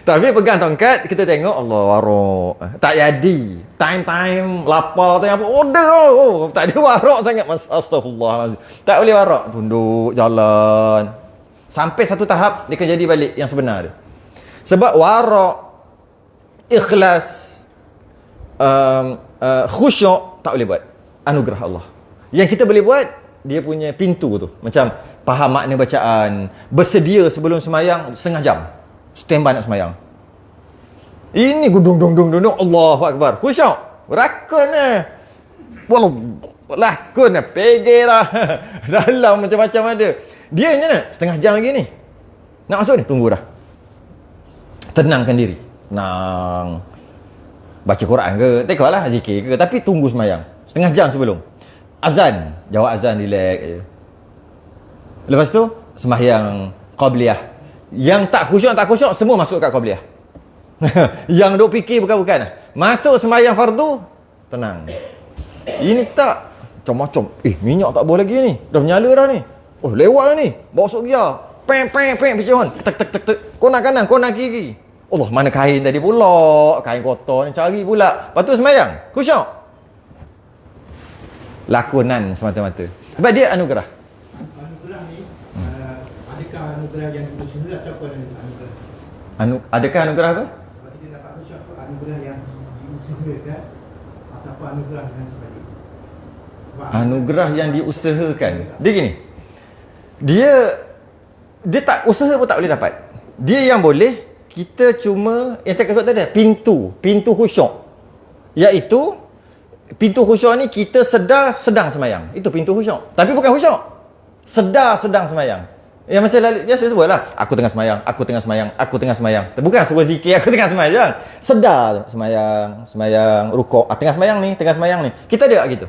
Tapi pegang tongkat kita tengok Allah warok. Tak jadi. Time lapar tengah apa? Order. Tak ada warok sangat. Astagfirullahalazim. Tak boleh warok. Tunduk jalan. Sampai satu tahap dia akan jadi balik yang sebenar dia. Sebab warak, ikhlas, khusyuk tak boleh buat. Anugerah Allah. Yang kita boleh buat, dia punya pintu tu. Macam faham makna bacaan, bersedia sebelum semayang setengah jam. Standby nak semayang. Ini gudung Allahu Akbar. Khusyuk. Rakun Walau lakon pegel lah. Dalam macam-macam ada. Dia macam mana? Setengah jam lagi ni. Nak masuk ni? Tunggu dah. Tenangkan diri. Tenang. Baca Quran ke, tengoklah zikir ke, tapi tunggu semayang. Setengah jam sebelum. Azan, jawab azan, relax je. Lepas tu, semayang qabliyah. Yang tak khusyuk semua masuk kat qabliyah. Yang duk fikir bukan-bukan. Masuk sembahyang fardu, tenang. Ini tak macam-macam. Minyak tak boleh lagi ni. Dah menyala dah ni. Oh, lewat dah ni. Bawa masuk gear. Peng, picon. Tek. Kona kanan, kona kiri. Allah, mana kain tadi pula? Kain kotor ni cari pula. Lepas tu sembahyang. Khusyuk. Lakonan semata-mata. Sebab dia anugerah. Anugerah ni, adakah anugerah yang diusaha ataupun anugerah? Adakah anugerah apa? Sebab kita dapat khusyuk tu anugerah yang diusahakan ataupun anugerah dengan sebagainya. Sebab Anugerah yang diusahakan. Dia gini. Dia tak usaha pun tak boleh dapat. Dia yang boleh, kita cuma yang tak sebut tadi pintu khusyuk. Iaitu pintu khusyuk ni kita sedar sedang semayang. Itu pintu khusyuk. Tapi bukan khusyuk. Sedar sedang semayang. Yang masa lalu biasa sebutlah, aku tengah semayang. Bukan suruh zikir aku tengah semayang. Sedar semayang, rukuk. Tengah semayang ni. Kita ada tak gitu?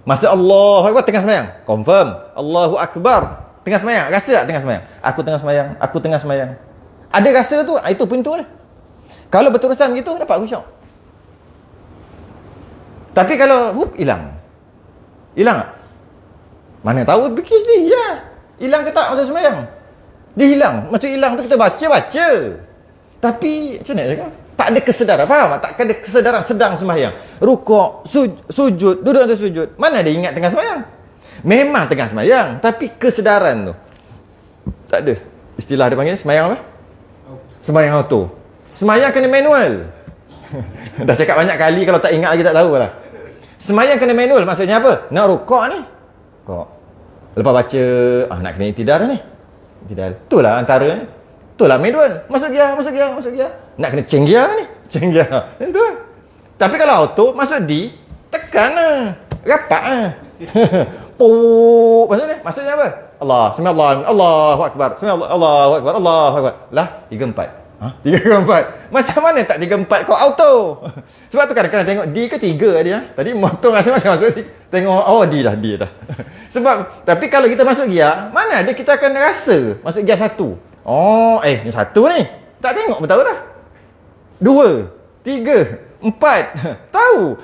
Masa Allahu Akbar tengah semayang. Confirm. Allahu Akbar. Tengah semayang. Rasa tak tengah semayang? Aku tengah semayang. Ada rasa tu, itu pintu dia. Kalau berterusan begitu, dapat khusyuk. Tapi kalau hilang. Hilang tak? Mana tahu fikir sendiri. Ya. Hilang ke tak masa semayang? Dia hilang. Macam hilang tu kita baca. Tapi macam mana cakap? Tak ada kesedaran. Faham tak? Tak ada kesedaran sedang sembahyang. Rukuk, sujud, duduk atas sujud. Mana ada ingat tengah sembahyang? Memang tengah sembahyang, tapi kesedaran tu tak ada. Istilah dia panggil sembahyang apa? Sembahyang auto. Sembahyang kena manual. Dah cakap banyak kali, kalau tak ingat lagi tak tahu lah. Sembahyang kena manual maksudnya apa? Nak rukuk ni. Rukuk. Lepas baca, nak kena iktidal ni. Iktidal. Itulah antaranya. Itulah manual. Masuk gear. Nak kena change gear ni. Itu lah. Tapi kalau auto, masuk D, tekan lah. Rapat lah. Maksudnya apa? Allahu Akbar. Allahu Akbar. Lah, 3-4. 3-4. Macam mana tak 3-4 kau auto? Sebab tu kadang-kadang tengok D ke 3 dia. Tadi motor masing-masing masuk tengok D dah. Sebab tapi kalau kita masuk gear, mana ada kita akan rasa masuk gear 1. Ni 1 ni. Tak tengok pun tahu dah. 2, 3, 4. Tahu.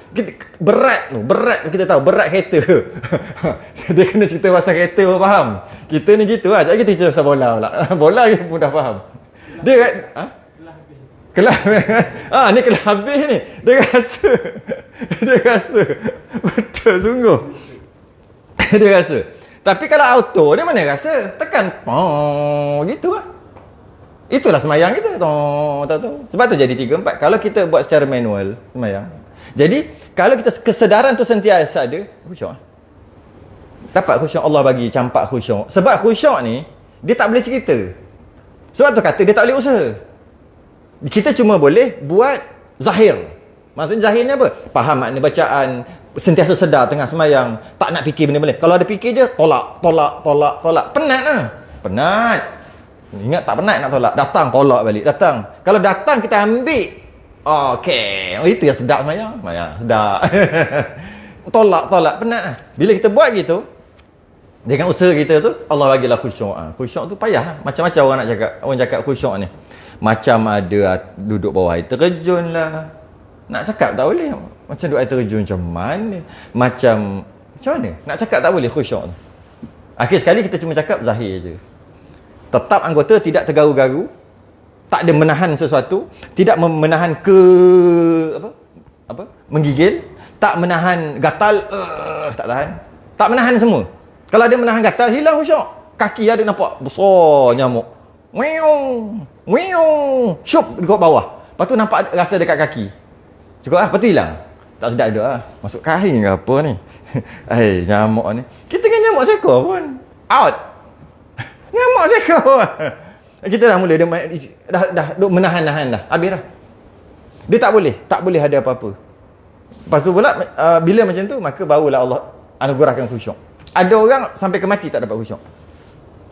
Berat kita tahu. Berat kereta. Dia kena cerita pasal kereta pun faham. Kita ni gitu lah. Jadi kita cerita pasal bola pula. Bola mudah faham. Dia kelah ni kelah habis ni. Dia rasa. Betul sungguh. Dia rasa. Tapi kalau auto dia mana rasa? Tekan gitu lah. Itulah semayang kita. Sebab tu jadi 3-4. Kalau kita buat secara manual semayang. Jadi kalau kita kesedaran tu sentiasa ada, khusyuk. Dapat khusyuk, Allah bagi campak khusyuk. Sebab khusyuk ni dia tak boleh cerita. Sebab tu kata dia tak boleh usaha. Kita cuma boleh buat zahir. Maksudnya zahirnya apa? Faham makna bacaan, sentiasa sedar tengah semayang, tak nak fikir benda-benda. Kalau ada fikir je, tolak. Penat lah. Penat. Ingat tak penat nak tolak. Datang, tolak balik. Kalau datang kita ambil. Okey. Itu yang sedap semayang. Sedap. Tolak. Penat lah. Bila kita buat gitu, dengan usaha kita tu, Allah bagilah khusyuk. Khusyuk tu payah. Macam-macam orang nak cakap. Orang cakap khusyuk ni. Macam ada duduk bawah air terjun lah. Nak cakap tak boleh. Macam duduk air terjun macam mana? Macam mana? Nak cakap tak boleh khusyuk tu. Akhir sekali kita cuma cakap zahir je. Tetap anggota tidak tergaru-garu. Tak ada menahan sesuatu. Tidak menahan menggigil. Tak menahan gatal. Tak tahan. Tak menahan semua. Kalau dia menahan gatal, hilang khusyuk. Kaki ada nampak besar nyamuk. Syup dekat bawah. Lepas tu nampak rasa dekat kaki. Cukup lah. Lepas tu hilang. Tak sedap dah lah. Masuk kain ke apa ni. Nyamuk ni. Kita dengan nyamuk seekor pun. Out. Nyamuk seekor. Kita dah mula. Dia dah menahan-nahan dah. Habis dah. Dia tak boleh ada apa-apa. Lepas tu pula, bila macam tu, maka barulah Allah anugerahkan khusyuk. Ada orang sampai ke mati tak dapat khusyuk.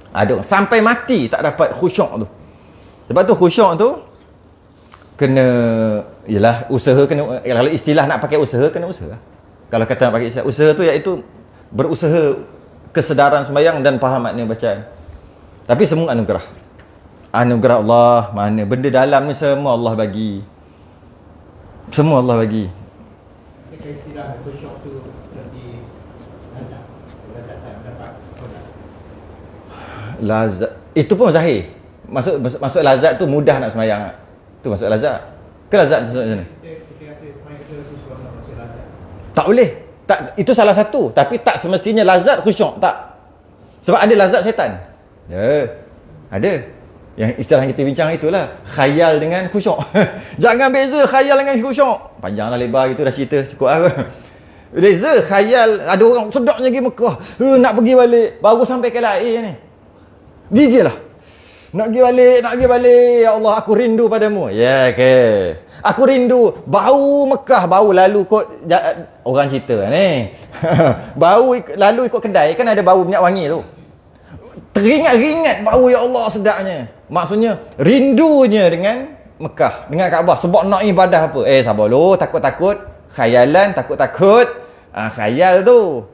Ada orang sampai mati tak dapat khusyuk tu. Sebab tu khusyuk tu kena, yalah, usaha kena. Kalau istilah nak pakai usaha, kena usaha. Kalau kata nak pakai istilah usaha tu, iaitu berusaha kesedaran sembahyang dan faham makna bacaan. Tapi semua anugerah. Anugerah Allah. Mana benda dalam ni semua Allah bagi. Semua Allah bagi. Kita istilah khusyuk tu seperti lazat. Lazat tak dapat solat. Lazat itu pun zahir. Masuk lazat tu mudah nak semayang. Tu masuk lazat. Ke lazat masuk sana? Kita rasa semayang kita khusyuk Allah masuk lazat. Tak boleh. Tak, itu salah satu. Tapi tak semestinya lazat khusyuk. Tak. Sebab ada lazat syaitan. Ya. Ada. Yang istilah yang kita bincang itulah. Khayal dengan khusyuk. Jangan beza khayal dengan khusyuk. Panjanglah lebar gitu dah cerita. Cukup lah. Beza khayal. Ada orang sedapnya pergi Mekah. Nak pergi balik. Baru sampai ke air ni. Gigilah. Nak pergi balik. Ya Allah, aku rindu padamu. Ya, okay. Aku rindu. Bau Mekah. Bau lalu kot. Orang cerita ni. Bau lalu ikut kedai. Kan ada bau minyak wangi tu. Teringat-ringat bau, ya Allah, sedapnya. Maksudnya rindunya dengan Mekah, dengan Kaabah, sebab nak ibadah apa. Sabar lu, takut-takut khayalan, takut-takut khayal tu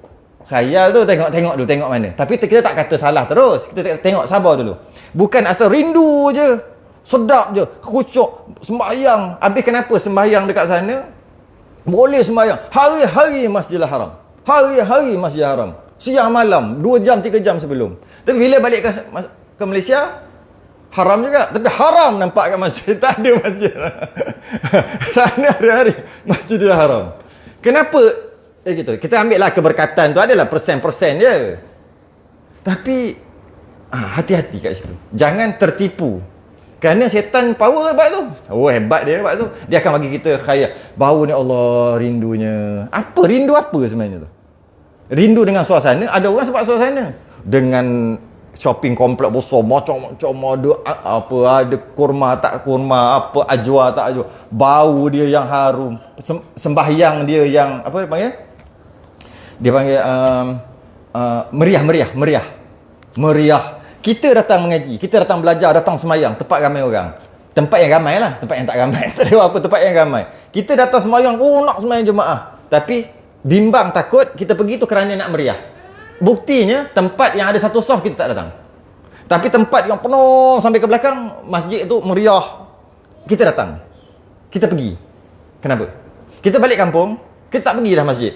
tengok dulu, tengok mana. Tapi kita tak kata salah terus, kita tengok, sabar dulu. Bukan asal rindu je, sedap je, khusyuk sembahyang. Habis kenapa sembahyang dekat sana boleh sembahyang hari-hari Masjidil Haram, hari-hari Masjidil Haram, siang malam, 2 jam 3 jam sebelum. Tapi bila balik ke Malaysia, haram juga. Tapi haram nampak kat masjid. Tak ada masjid. Sana hari-hari Masjidil Haram. Kenapa? Gitu. Kita ambil lah keberkatan tu. Adalah persen-persen je. Tapi hati-hati kat situ. Jangan tertipu. Kerana syaitan power hebat tu. Oh, hebat dia hebat tu. Dia akan bagi kita khayal. Bau ni Allah, rindunya. Apa? Rindu apa sebenarnya tu? Rindu dengan suasana. Ada orang sebab suasana. Dengan shopping komplek besar, macam-macam ada kurma tak kurma, apa ajwa tak ajwa, bau dia yang harum, sembahyang dia yang apa dia panggil? Dia panggil meriah. Kita datang mengaji, kita datang belajar, datang sembahyang, tempat ramai orang. Tempat yang ramai lah, tempat yang tak ramai. Tak ada apa, tempat yang ramai. Kita datang sembahyang, nak sembahyang jemaah. Tapi bimbang takut kita pergi tu kerana nak meriah. Buktinya tempat yang ada satu saf kita tak datang. Tapi tempat yang penuh sampai ke belakang masjid tu meriah, kita datang. Kita pergi. Kenapa? Kita balik kampung, kita tak pergi dah masjid.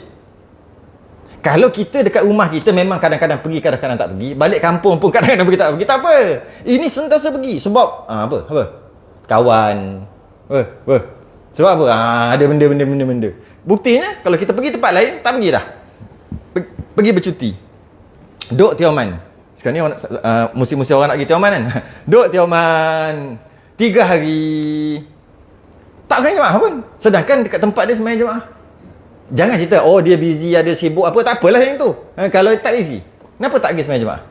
Kalau kita dekat rumah kita memang kadang-kadang pergi, kadang-kadang tak pergi. Balik kampung pun kadang-kadang pergi, tak pergi. Tak apa. Ini sentiasa pergi. Sebab apa? Kawan. Sebab apa? Ada benda. Buktinya kalau kita pergi tempat lain, tak pergi dah. Pergi bercuti. Duk Tioman. Sekarang ni musim-musim orang nak pergi Tioman kan. Duk Tioman 3 hari. Tak sembahyang jemaah pun. Sedangkan dekat tempat dia sembahyang jemaah. Jangan cerita dia busy, ada sibuk apa, tak apalah yang tu. Kalau tak busy, kenapa tak pergi sembahyang jemaah?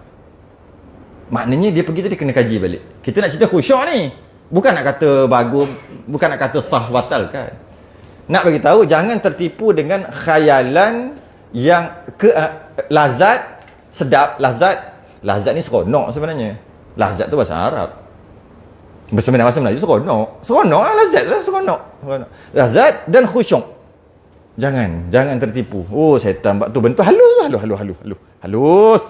Maknanya dia pergi tu dia kena kaji balik. Kita nak cerita khusyuk ni. Bukan nak kata bagus, bukan nak kata sah batal kan. Nak bagi tahu jangan tertipu dengan khayalan yang lazat. Sedap, lazat ni seronok sebenarnya. Lazat tu bahasa Arab. Bahasa Melayu seronok. Seronok lah, lazat lah, seronok. Lazat dan khusyuk. Jangan tertipu. Syaitan buat tu bentuk halus. Halus.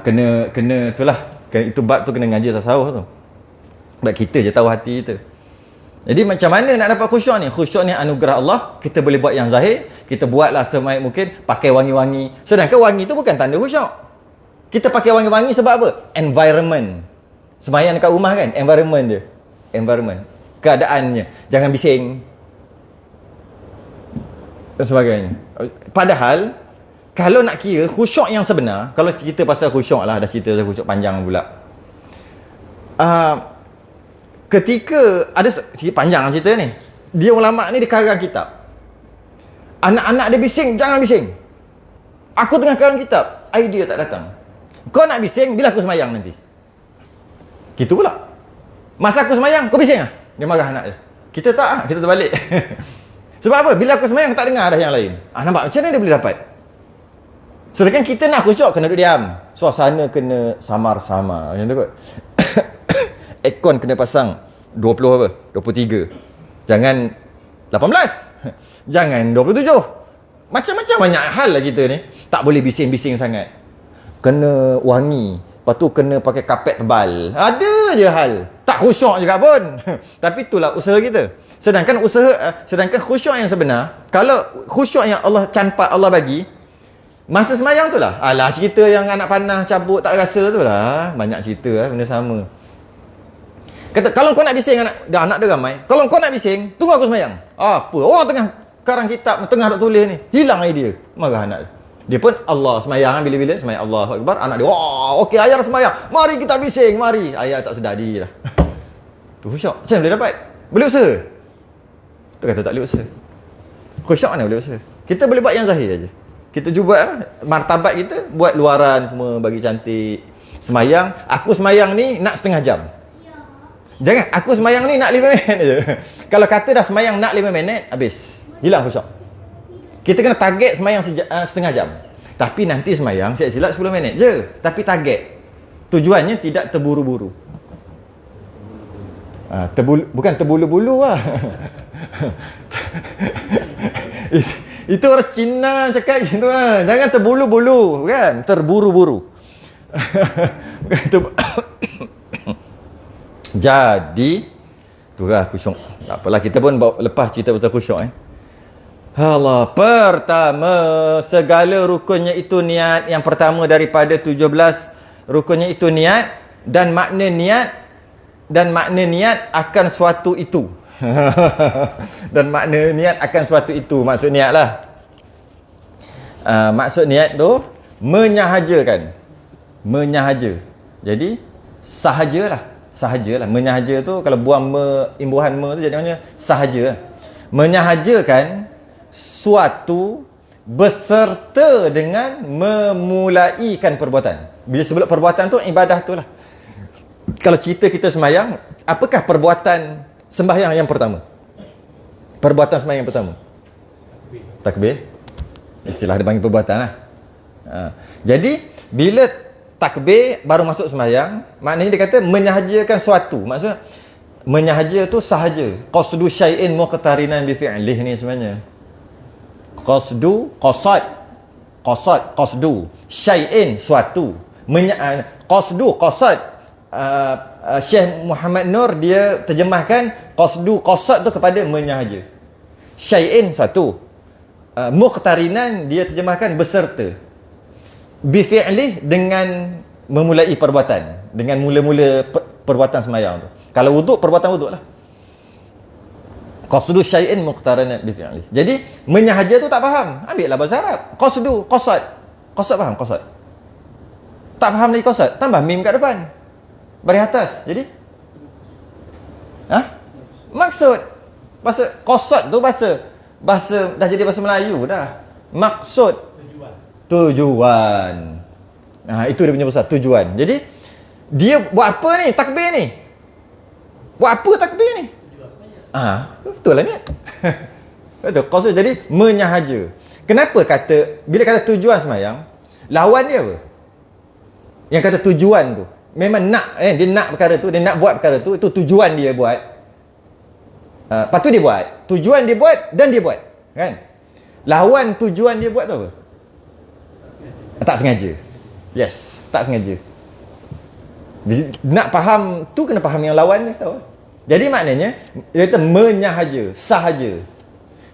Kena itulah. Itu bab tu kena ngaji tasawuf tu. Sebab kita je tahu hati kita. Jadi macam mana nak dapat khusyuk ni? Khusyuk ni anugerah Allah. Kita boleh buat yang zahir. Kita buatlah sebaik mungkin. Pakai wangi-wangi. Sedangkan wangi tu bukan tanda khusyuk. Kita pakai wangi-wangi sebab apa? Environment. Sembahyang dekat rumah kan? Environment dia. Environment. Keadaannya. Jangan bising. Dan sebagainya. Padahal, kalau nak kira khusyuk yang sebenar, kalau cerita pasal khusyuk lah, dah cerita pasal khusyuk panjang pula. Ketika ada panjang cerita ni, dia ulama ni dia karang kitab. Anak-anak dia bising, jangan bising. Aku tengah karang kitab, idea tak datang. Kau nak bising bila aku semayang nanti. Gitu pula. Masa aku semayang, kau bising ah? Dia marah anak dia. Kita tak, kita terbalik. Sebab apa? Bila aku semayang tak dengar dah yang lain. Nampak macam mana dia boleh dapat? Sedangkan kita nak khusyuk kena duduk diam. Suasana kena samar-samar. Macam tu kot. Aircon kena pasang 20 apa? 23. Jangan 18. Jangan 27. Macam-macam banyak hal lah kita ni. Tak boleh bising-bising sangat. kena wangi, lepas tu kena pakai kapet tebal. Ada je hal. Tak khusyuk juga pun. Tapi itulah usaha kita. Sedangkan khusyuk yang sebenar, kalau khusyuk yang Allah campak, Allah bagi, masa semayang tu lah. Alah, cerita yang anak panah cabut tak rasa tu lah. Banyak cerita lah, benda sama. Kata, kalau kau nak bising anak dia ramai, kalau kau nak bising, tunggu aku semayang. Apa? Orang tengah karang kitab, tengah nak tulis ni. Hilang idea. Marah anak dia. Dia pun Allah semayang bila-bila semayang Allahu Akbar, anak dia, wah, okey ayah semayang, mari kita bising, mari. Ayah tak sedar diri lah. Tu khusyuk. Macam mana boleh dapat? Boleh usaha? Tu kata tak boleh usaha. Khusyuk mana boleh usaha? Kita boleh buat yang zahir aja. Kita cuba martabat kita, buat luaran semua bagi cantik. Semayang, aku semayang ni nak setengah jam. Jangan, aku semayang ni nak 5 minit je. Kalau kata dah semayang nak 5 minit, habis. Hilang khusyuk. Kita kena target semayang setengah jam. Tapi nanti semayang silap-silap 10 minit je. Tapi target. Tujuannya tidak terburu-buru. Bukan terbulu-bulu lah. Itu orang Cina cakap gitu lah. Jangan terbulu-bulu, kan? Terburu-buru. Jadi, itulah khusyuk. Tak apalah, kita pun lepas cerita pasal khusyuk. Allah, pertama, segala rukunnya itu niat. Yang pertama daripada 17 rukunnya itu niat. Dan makna niat akan suatu itu. Dan makna niat akan suatu itu. Maksud niat lah. Maksud niat tu menyahajakan. Menyahaja. Jadi sahajalah. Menyahaja tu kalau buang imbuhan tu jadi maknanya sahaja. Menyahajakan suatu beserta dengan memulaikan perbuatan. Bila sebut perbuatan tu ibadah tu lah. Kalau cerita kita semayang, apakah perbuatan sembahyang yang pertama? Perbuatan sembahyang yang pertama? Takbir. Istilah dia panggil perbuatan lah. Jadi, bila takbir baru masuk sembahyang, maknanya dia kata menyahajakan suatu. Maksudnya, menyahaja tu sahaja. Qasdu syai'in muqtarinan bi fi'lih ni sebenarnya. Qasdu syai'in suatu. Qasad Syekh Muhammad Nur dia terjemahkan qasad tu kepada menyahaja. Syai'in satu. Muqtarinan dia terjemahkan beserta. Bi fi'lih dengan memulai perbuatan, dengan mula-mula perbuatan sembahyang tu. Kalau wuduk, perbuatan wuduk lah. Qasdu syai'in muqtarinan bi fi'lih. Jadi menyahaja tu tak faham, ambillah bahasa Arab. Qasad faham qasad? Tak faham lagi qasad, tambah mim kat depan. Baris atas. Jadi maksud. Bahasa qasad tu bahasa dah jadi bahasa Melayu dah. Maksud, tujuan. Itu dia punya bahasa, tujuan. Jadi dia buat apa ni? Takbir ni. Buat apa takbir ni? Betul lah niat. Betul. Qasad jadi menyahaja. Kenapa bila kata tujuan semayang, lawan dia apa? Yang kata tujuan tu memang nak, dia nak perkara tu, dia nak buat perkara tu, itu tujuan dia buat. Lepas tu dia buat. Tujuan dia buat dan dia buat, kan? Lawan tujuan dia buat tu apa? Tak sengaja. Yes, tak sengaja. Jadi, nak faham tu kena faham yang lawan dia, tahu? Jadi maknanya dia kata menyahaja, sahaja.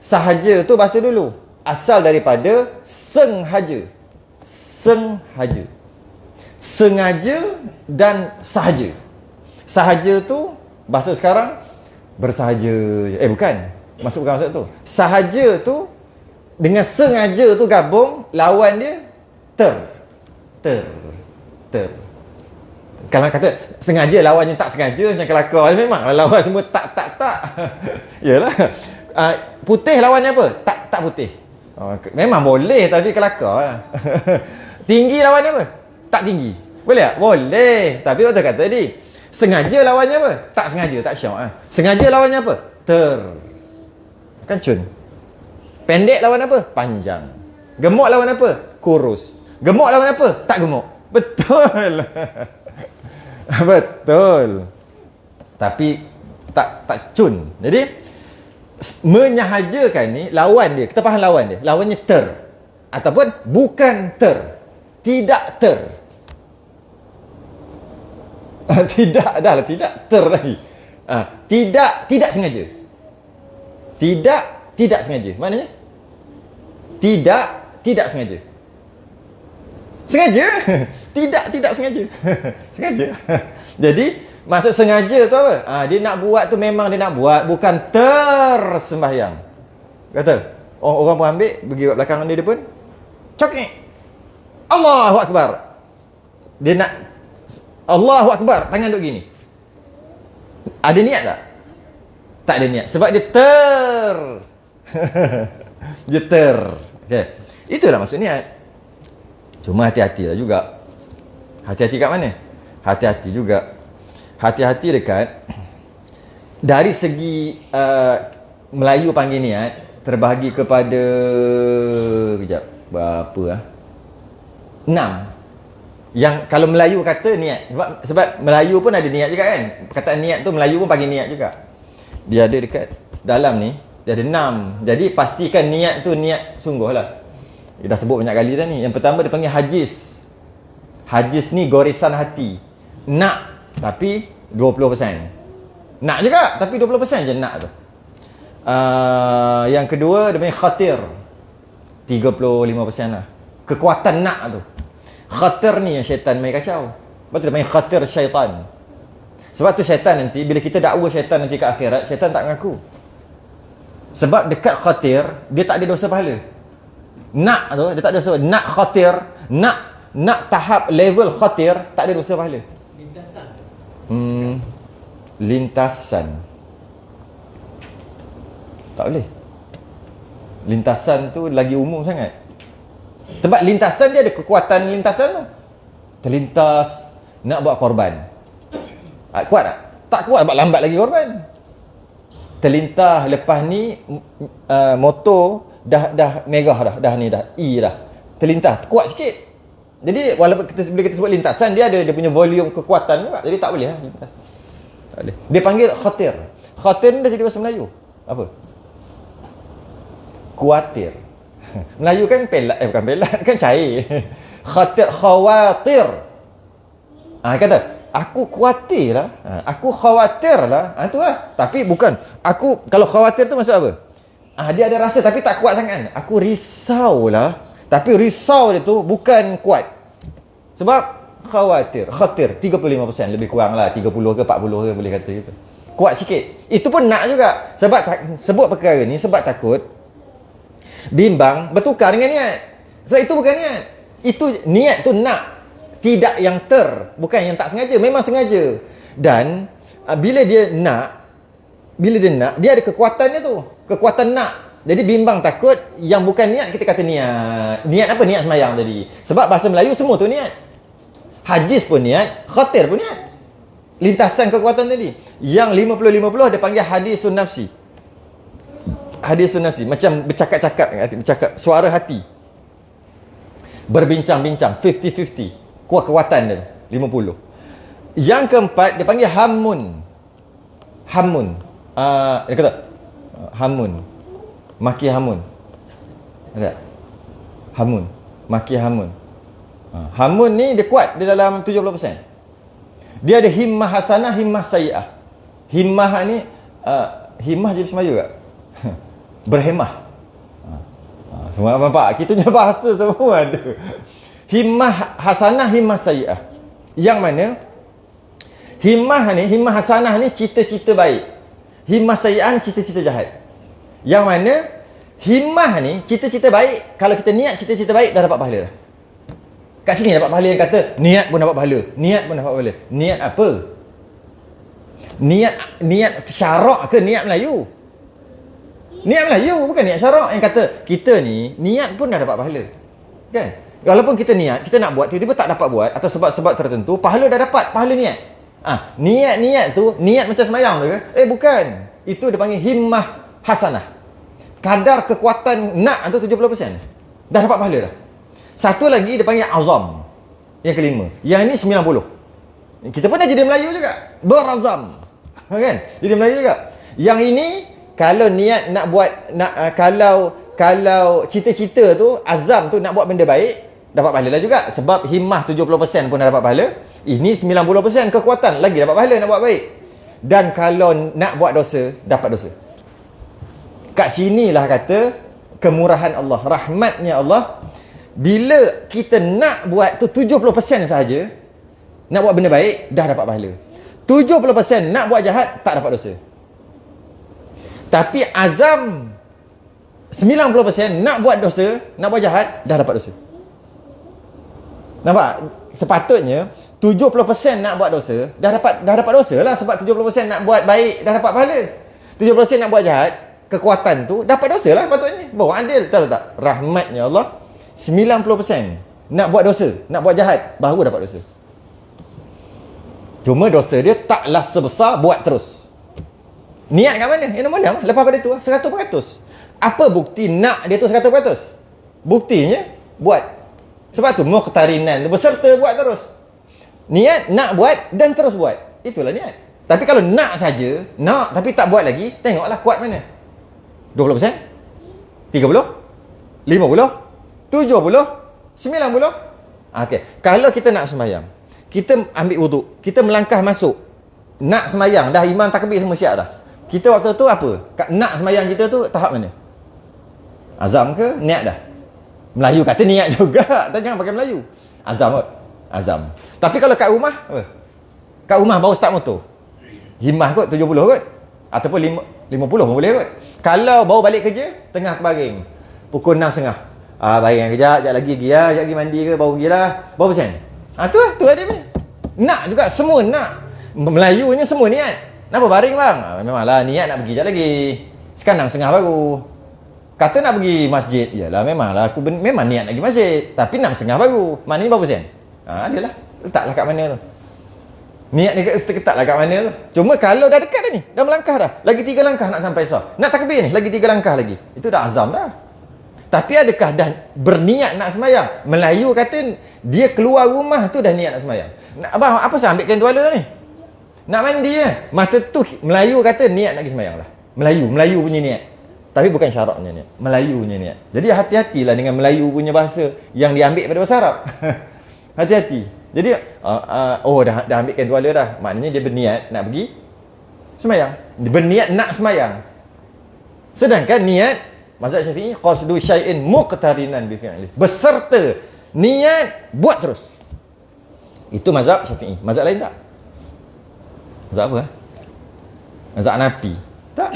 Sahaja tu bahasa dulu asal daripada sengaja. Sengaja dan sahaja. Sahaja tu bahasa sekarang bersahaja. Bukan. Bukan maksud tu. Sahaja tu dengan sengaja tu gabung, lawan dia ter. Kalau kata sengaja lawannya tak sengaja, macam kelakar memang lawan semua tak. Yalah. Putih lawannya apa? Tak putih. Memang boleh tapi kelakar. Tinggi lawannya apa? Tak tinggi. Boleh tak? Boleh. Tapi betul kata tadi. Sengaja lawannya apa? Tak sengaja, tak syok. Sengaja lawannya apa? Kan cun. Pendek lawan apa? Panjang. Gemuk lawan apa? Kurus. Gemuk lawan apa? Tak gemuk. Betul. Betul. Tapi tak cun. Jadi menyahajakan ni lawan dia. Kita faham lawan dia. Lawannya ataupun bukan tidak ter. Tidak dah lah, tidak ter lagi. Tidak sengaja. Tidak sengaja. Maknanya tidak sengaja. Sengaja? Tidak sengaja. Sengaja. Jadi maksud sengaja tu apa? Dia nak buat tu memang dia nak buat, bukan tersembahyang. Kata orang pun ambil pergi kat belakang dia pun cokek. Allahu Akbar. Dia nak Allahu Akbar, tangan duk gini. Ada niat tak? Tak ada niat. Sebab dia dia okay. Itulah maksud niat. Cuma hati-hati lah juga. Hati-hati kat mana? Hati-hati juga. Hati-hati dekat dari segi Melayu panggil niat terbahagi kepada kejap berapa 6. Yang kalau Melayu kata niat, sebab Melayu pun ada niat juga kan. Perkataan niat tu Melayu pun panggil niat juga. Dia ada dekat dalam ni, dia ada 6. Jadi pastikan niat tu niat sungguh lah. Dia dah sebut banyak kali dah ni. Yang pertama dia panggil hajiz. Hajiz ni gorisan hati. Nak tapi 20%. Nak juga tapi 20% je nak tu. Yang kedua dia panggil khatir. 35% lah. Kekuatan nak tu. Khatir ni yang syaitan main kacau. Lepas tu dia panggil khatir syaitan. Sebab tu syaitan nanti, bila kita dakwa syaitan nanti ke akhirat, syaitan tak mengaku. Sebab dekat khatir, dia tak ada dosa pahala. Nak tu, dia tak ada dosa. Nak khatir, nak tahap level khatir, tak ada dosa pahala. Lintasan. Lintasan. Tak boleh. Lintasan tu lagi umum sangat. Sebab lintasan dia ada kekuatan lintasan tu. Terlintas nak buat korban. Kuat tak? Tak kuat, sebab lambat lagi korban. Terlintas lepas ni motor dah megah dah ni dah E dah. Terlintas kuat sikit. Jadi walaupun bila kita sebut lintasan, dia ada dia punya volume kekuatan juga. Jadi tak boleh lah lintas. Tak boleh. Dia panggil khatir. Khatir ni dah jadi bahasa Melayu. Apa? Kuatir. Melayu kan pelat, bukan pelat, kan cair. Khatir, khawatir. Kata, aku khawatir lah. Aku khawatir lah. Itu lah. Tapi bukan, aku, kalau khawatir tu maksud apa? Dia ada rasa tapi tak kuat sangat. Aku risau lah. Tapi risau dia tu bukan kuat. Sebab khawatir, khatir, 35% lebih kurang lah. 30 ke 40 ke boleh kata gitu. Kuat sikit. Itu pun nak juga. Sebab sebut perkara ni, sebab takut bimbang bertukar dengan niat. Sebab itu bukan niat. Itu niat tu nak. Tidak yang bukan yang tak sengaja, memang sengaja. Dan bila dia nak, dia ada kekuatan dia tu. Kekuatan nak. Jadi bimbang takut yang bukan niat kita kata niat. Niat apa? Niat semayang tadi. Sebab bahasa Melayu semua tu niat. Hajiz pun niat, khatir pun niat. Lintasan kekuatan tadi. Yang 50-50 dia panggil hadisun nafsi. Hadisun nafsi, macam bercakap, suara hati. Berbincang-bincang, 50-50. Kekuatan dia 50. Yang keempat dia panggil hamun. Dia kata hamun. Maki hamun. Ada? Hamun. Maki hamun. Hamun ni dia kuat, dia dalam 70%. Dia ada himmah hasanah, himmah sayyi'ah. Himmah ni himmah je semaya tak? Berhemah. Semua nampak? Kita punya bahasa semua ada. Himmah hasanah, himmah sayyi'ah. Yang mana himmah hasanah ni cita-cita baik. Himmah sayyi'ah cita-cita jahat. Yang mana himmah ni cita-cita baik, kalau kita niat cita-cita baik dah dapat pahala dah. Kat sini dapat pahala yang kata niat pun dapat pahala. Niat pun dapat pahala. Niat apa? Niat syarak ke niat Melayu? Niat Melayu bukan niat syarak yang kata kita ni niat pun dah dapat pahala. Kan? Walaupun kita niat, kita nak buat tiba-tiba tak dapat buat atau sebab-sebab tertentu, pahala dah dapat, pahala niat. Niat tu, niat macam semayang tu ke? Bukan. Itu dia panggil himmah hasanah. Kadar kekuatan nak tu 70%. Dah dapat pahala dah. Satu lagi dia panggil azam. Yang kelima. Yang ni 90. Kita pun dah jadi Melayu juga. Berazam. Kan? Jadi Melayu juga. Yang ini kalau niat nak buat kalau cita-cita tu azam tu nak buat benda baik, dapat pahala lah juga. Sebab himmah 70% pun dah dapat pahala. Ini 90% kekuatan lagi dapat pahala nak buat baik. Dan kalau nak buat dosa, dapat dosa. Kat sinilah kata kemurahan Allah, rahmatnya Allah. Bila kita nak buat tu 70% sahaja, nak buat benda baik, dah dapat pahala. 70% nak buat jahat, tak dapat dosa. Tapi azam 90% nak buat dosa, nak buat jahat, dah dapat dosa. Nampak? Sepatutnya 70% nak buat dosa, dah dapat dosa lah. Sebab 70% nak buat baik, dah dapat pahala. 70% nak buat jahat, kekuatan tu dapat dosa lah patutnya. Bawa adil. Tak. Rahmatnya Allah, 90% nak buat dosa, nak buat jahat, baru dapat dosa. Cuma dosa dia taklah sebesar buat terus. Niat kat mana? Yang nombor 6. Lepas pada tu 100%. Apa bukti nak dia tu 100%? Buktinya buat. Sebab tu muqtarinan tu berserta buat terus. Niat nak buat dan terus buat. Itulah niat. Tapi kalau nak saja, nak tapi tak buat lagi, tengoklah kuat mana. 20%? 30? 50? 70? 90? Okey. Kalau kita nak sembahyang, kita ambil wuduk, kita melangkah masuk, nak sembahyang, dah imam takbir semua siap dah. Kita waktu tu apa? Nak sembahyang kita tu tahap mana? Azam ke? Niat dah? Melayu kata niat juga. Tak, jangan pakai Melayu. Azam kot. Azam. Tapi kalau kat rumah, apa? Kat rumah baru start motor. Himmah kot, 70 kot. Ataupun 50 pun boleh kot. Kalau baru balik kerja, tengah kebaring. Pukul 6.30. Baring kejap, sekejap lagi pergi lah, sekejap lagi mandi ke, baru pergi lah. Berapa persen? Tu lah dia punya. Nak juga, semua nak. Melayunya semua niat. Kenapa baring bang? Memanglah niat nak pergi sekejap lagi. Sekarang 6.30 baru. Kata nak pergi masjid. Yalah memanglah, aku memang niat nak pergi masjid. Tapi 6.30 baru. Maknanya berapa persen? Adalah. Letaklah kat mana tu. Niat ni ketatlah kat mana tu. Cuma kalau dah dekat dah ni, dah melangkah dah. Lagi 3 langkah nak sampai sah. Nak takbir ni, lagi 3 langkah lagi. Itu dah azam dah. Tapi adakah dah berniat nak sembahyang? Melayu kata dia keluar rumah tu dah niat nak sembahyang. Abang, apa saya ambil kain tuala ni? Nak mandi lah. Masa tu Melayu kata niat nak pergi sembahyang lah. Melayu punya niat. Tapi bukan syaratnya niat. Melayu punya niat. Jadi hati-hatilah dengan Melayu punya bahasa yang diambil pada bahasa Arab. Hati-hati. Jadi, dah ambil kain tuala dah. Maknanya dia berniat nak pergi sembahyang. Dia berniat nak sembahyang. Sedangkan niat mazhab Syafi'i qasdu syai'in muqtarinan bi fi'li. Beserta niat buat terus. Itu mazhab Syafi'i. Mazhab lain tak? Mazhab apa? Mazhab Hanafi. Tak.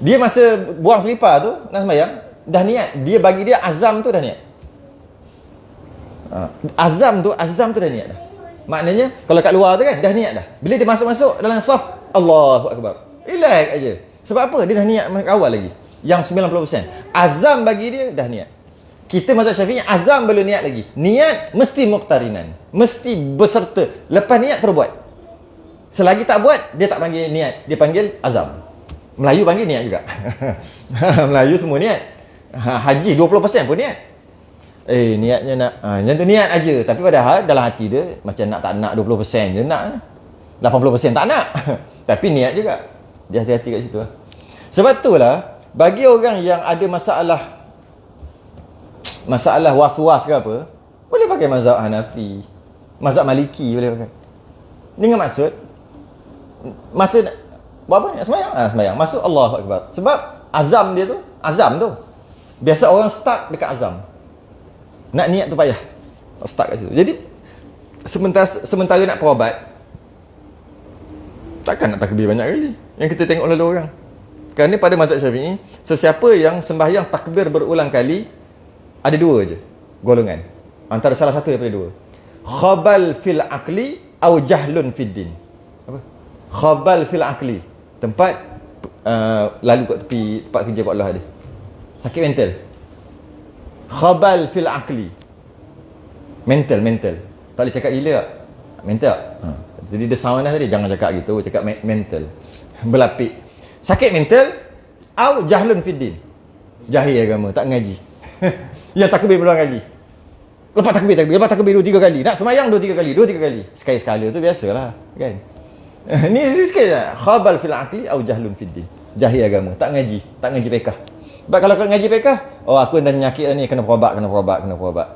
Dia masa buang selipar tu nak sembahyang, dah niat. Dia bagi dia azam tu dah niat. Azam tu dah niat dah. Maknanya kalau kat luar tu kan dah niat dah. Bila dia masuk dalam saf, Allahu akbar. Relax aja. Sebab apa? Dia dah niat awal lagi. Yang 90%. Azam bagi dia dah niat. Kita mazhab Syafi'i azam belum niat lagi. Niat mesti muqtarinan. Mesti berserta. Lepas niat terus buat. Selagi tak buat, dia tak panggil niat. Dia panggil azam. Melayu panggil niat juga. Melayu semua niat. Haji 20% pun niat. Niatnya nak macam tu niat aja. Tapi padahal dalam hati dia macam nak tak nak 20% je nak. 80% tak nak. Tapi niat juga. Dia hati-hati kat situ lah. Sebab itulah bagi orang yang ada masalah was-was ke apa, boleh pakai mazhab Hanafi, mazhab Maliki boleh pakai. Dengan maksud masa buat apa? Nak sembahyang? Sembahyang. Masuk Allahu akbar. Sebab azam dia tu, azam tu. Biasa orang stuck dekat azam. Nak niat tu payah. Stuck kat situ. Jadi sementara nak perobat, takkan nak takbir banyak kali. Yang kita tengok lalu orang. Kerana pada mazhab Syafi'i, sesiapa yang sembahyang takbir berulang kali, ada 2 je golongan. Antara salah satu daripada 2. Khabal fil aqli au jahlun fid din. Apa? Khabal fil aqli. Tempat lalu kat tepi tempat kerja Pak Allah ada. Sakit mental. Khabal fil aqli. Mental. Tak boleh cakap gila tak? Mental. Jadi dia sound dah tadi, jangan cakap gitu, cakap mental. Berlapik. Sakit mental au jahlun fid din. Jahil agama, tak ngaji. Yang takbir berulang kali. Lepas takbir 2-3 kali. Nak sembahyang 2-3 kali. Sekali-sekala tu biasalah, kan? Ni sikit je. Khabal fil aqli au jahlun fid din. Jahil agama, tak ngaji fiqh. Sebab kalau kau ngaji fiqh, oh aku dah penyakit ni, kena berubat.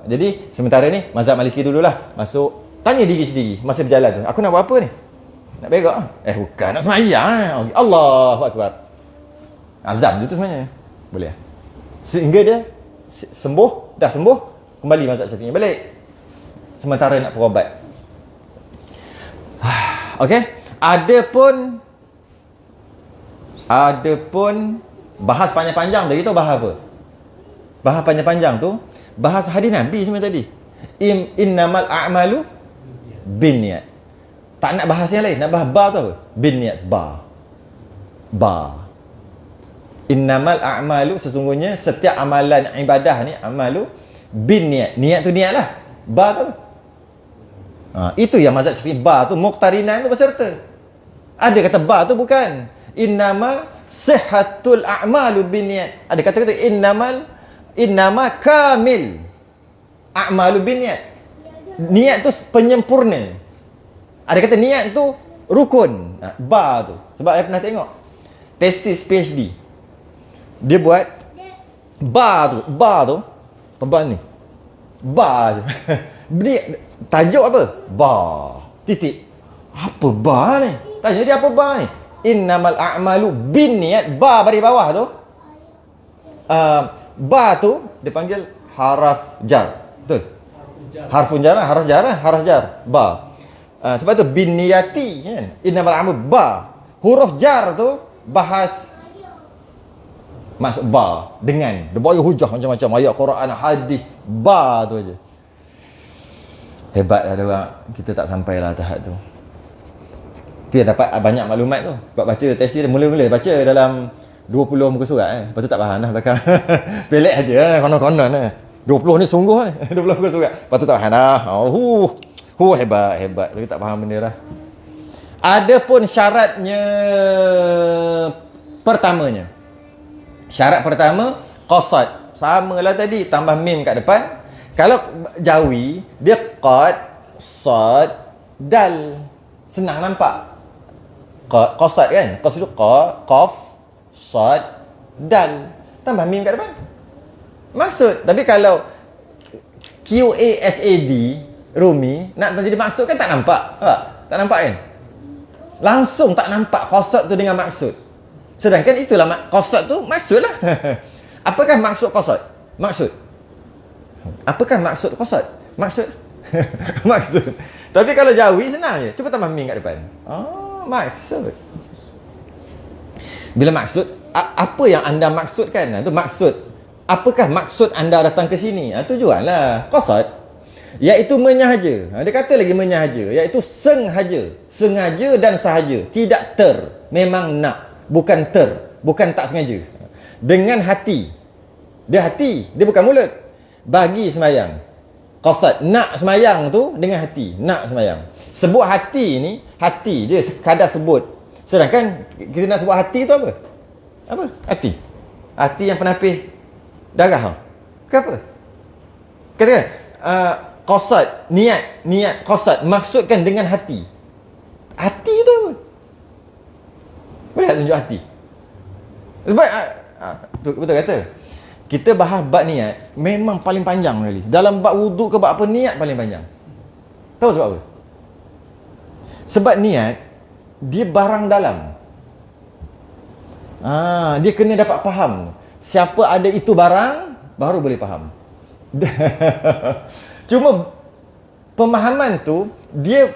Jadi sementara ni mazhab Maliki dululah. Masuk, tanya diri sendiri masa berjalan tu, aku nak buat apa ni? Nak berak? Bukan, nak sembahyang. Allahu Akbar. Azam je tu sebenarnya. Boleh. Sehingga dia sembuh, dah sembuh, kembali mazhab Syafi'i balik. Sementara nak berubat. Okey, Adapun bahas panjang-panjang tadi tu bahas apa? Bahas panjang-panjang tu bahas hadis Nabi sebenarnya tadi. Innamal a'malu binniyat. Tak nak bahas yang lain, nak bahas ba tu apa? Binniyat, ba. Innamal a'malu, sesungguhnya setiap amalan ibadah ni amalu binniyat. Niat tu niat lah. Ba tu apa? Itu yang mazhab Syafi'i, ba tu muqtarinan tu berserta. Ada kata ba tu bukan. Innama sihhatul a'malu binniyat. Ada kata-kata innama kamil a'malu binniyat. Niat tu penyempurna. Ada kata niat tu rukun. Ba tu. Sebab saya pernah tengok tesis PhD. Dia buat ba tu apa ni? Ba tu. Dia tajuk apa? Ba. Titik. Apa ba ni? Tanya dia apa ba ni? Innamal a'malu binniyat. Ba baris bawah tu. Ba tu dia panggil haraf jar. Betul? Harfun jar lah, haraf jar. Ba. Sebab tu binniyati kan. Innamal a'malu ba. Huruf jar tu bahas masuk ba dengan. Dia bawa hujah macam-macam ayat Quran, hadis. Ba tu aja. Hebat ada orang. Kita tak sampailah tahap tu. Tu yang dapat banyak maklumat tu. Sebab baca tafsir mula-mula baca dalam 20 muka surat Lepas tu tak faham dah belakang. Pelek aja konon-konon 20 ni sungguh ni. 20 muka surat. Lepas tu tak faham dah. Hebat. Tapi tak faham benda dah. Adapun syaratnya pertamanya. Syarat pertama qasad. Samalah tadi, tambah mim kat depan. Kalau Jawi, dia qad, sad, dal. Senang nampak. Qasad kan? Qasad itu qaf, sad, dal. Tambah mim kat depan. Maksud. Tapi kalau QASAD, Rumi, nak menjadi maksud kan tak nampak. Tak nampak kan? Langsung tak nampak qasad tu dengan maksud. Sedangkan itulah qasad tu maksud lah. Apakah maksud qasad? Maksud. Apakah maksud qasad? Maksud. Maksud. Tapi kalau Jawi senang je. Cuba tambah mim kat depan. Maksud. Bila maksud, apa yang anda maksudkan? Itu maksud. Apakah maksud anda datang ke sini? Tujuanlah. Qasad. Iaitu menyahaja. Dia kata lagi menyahaja. Iaitu sengaja. Sengaja dan sahaja. Tidak memang nak. Bukan bukan tak sengaja. Dengan hati. Dia hati. Dia bukan mulut. Bagi semayang. Qasad. Nak semayang tu dengan hati. Nak semayang. Sebut hati ni, hati dia sekadar sebut. Sedangkan kita nak sebut hati tu apa? Apa? Hati. Hati yang penapis darah. Ke apa? Katakan qasad, niat qasad, maksudkan dengan hati. Hati tu apa? Boleh tak tunjuk hati? Sebab betul kata. Kita bahas bab niat memang paling panjang kali. Dalam bab wuduk ke bab apa, niat paling panjang. Tahu sebab apa? Sebab niat dia barang dalam. Dia kena dapat faham. Siapa ada itu barang baru boleh faham. Cuma pemahaman tu dia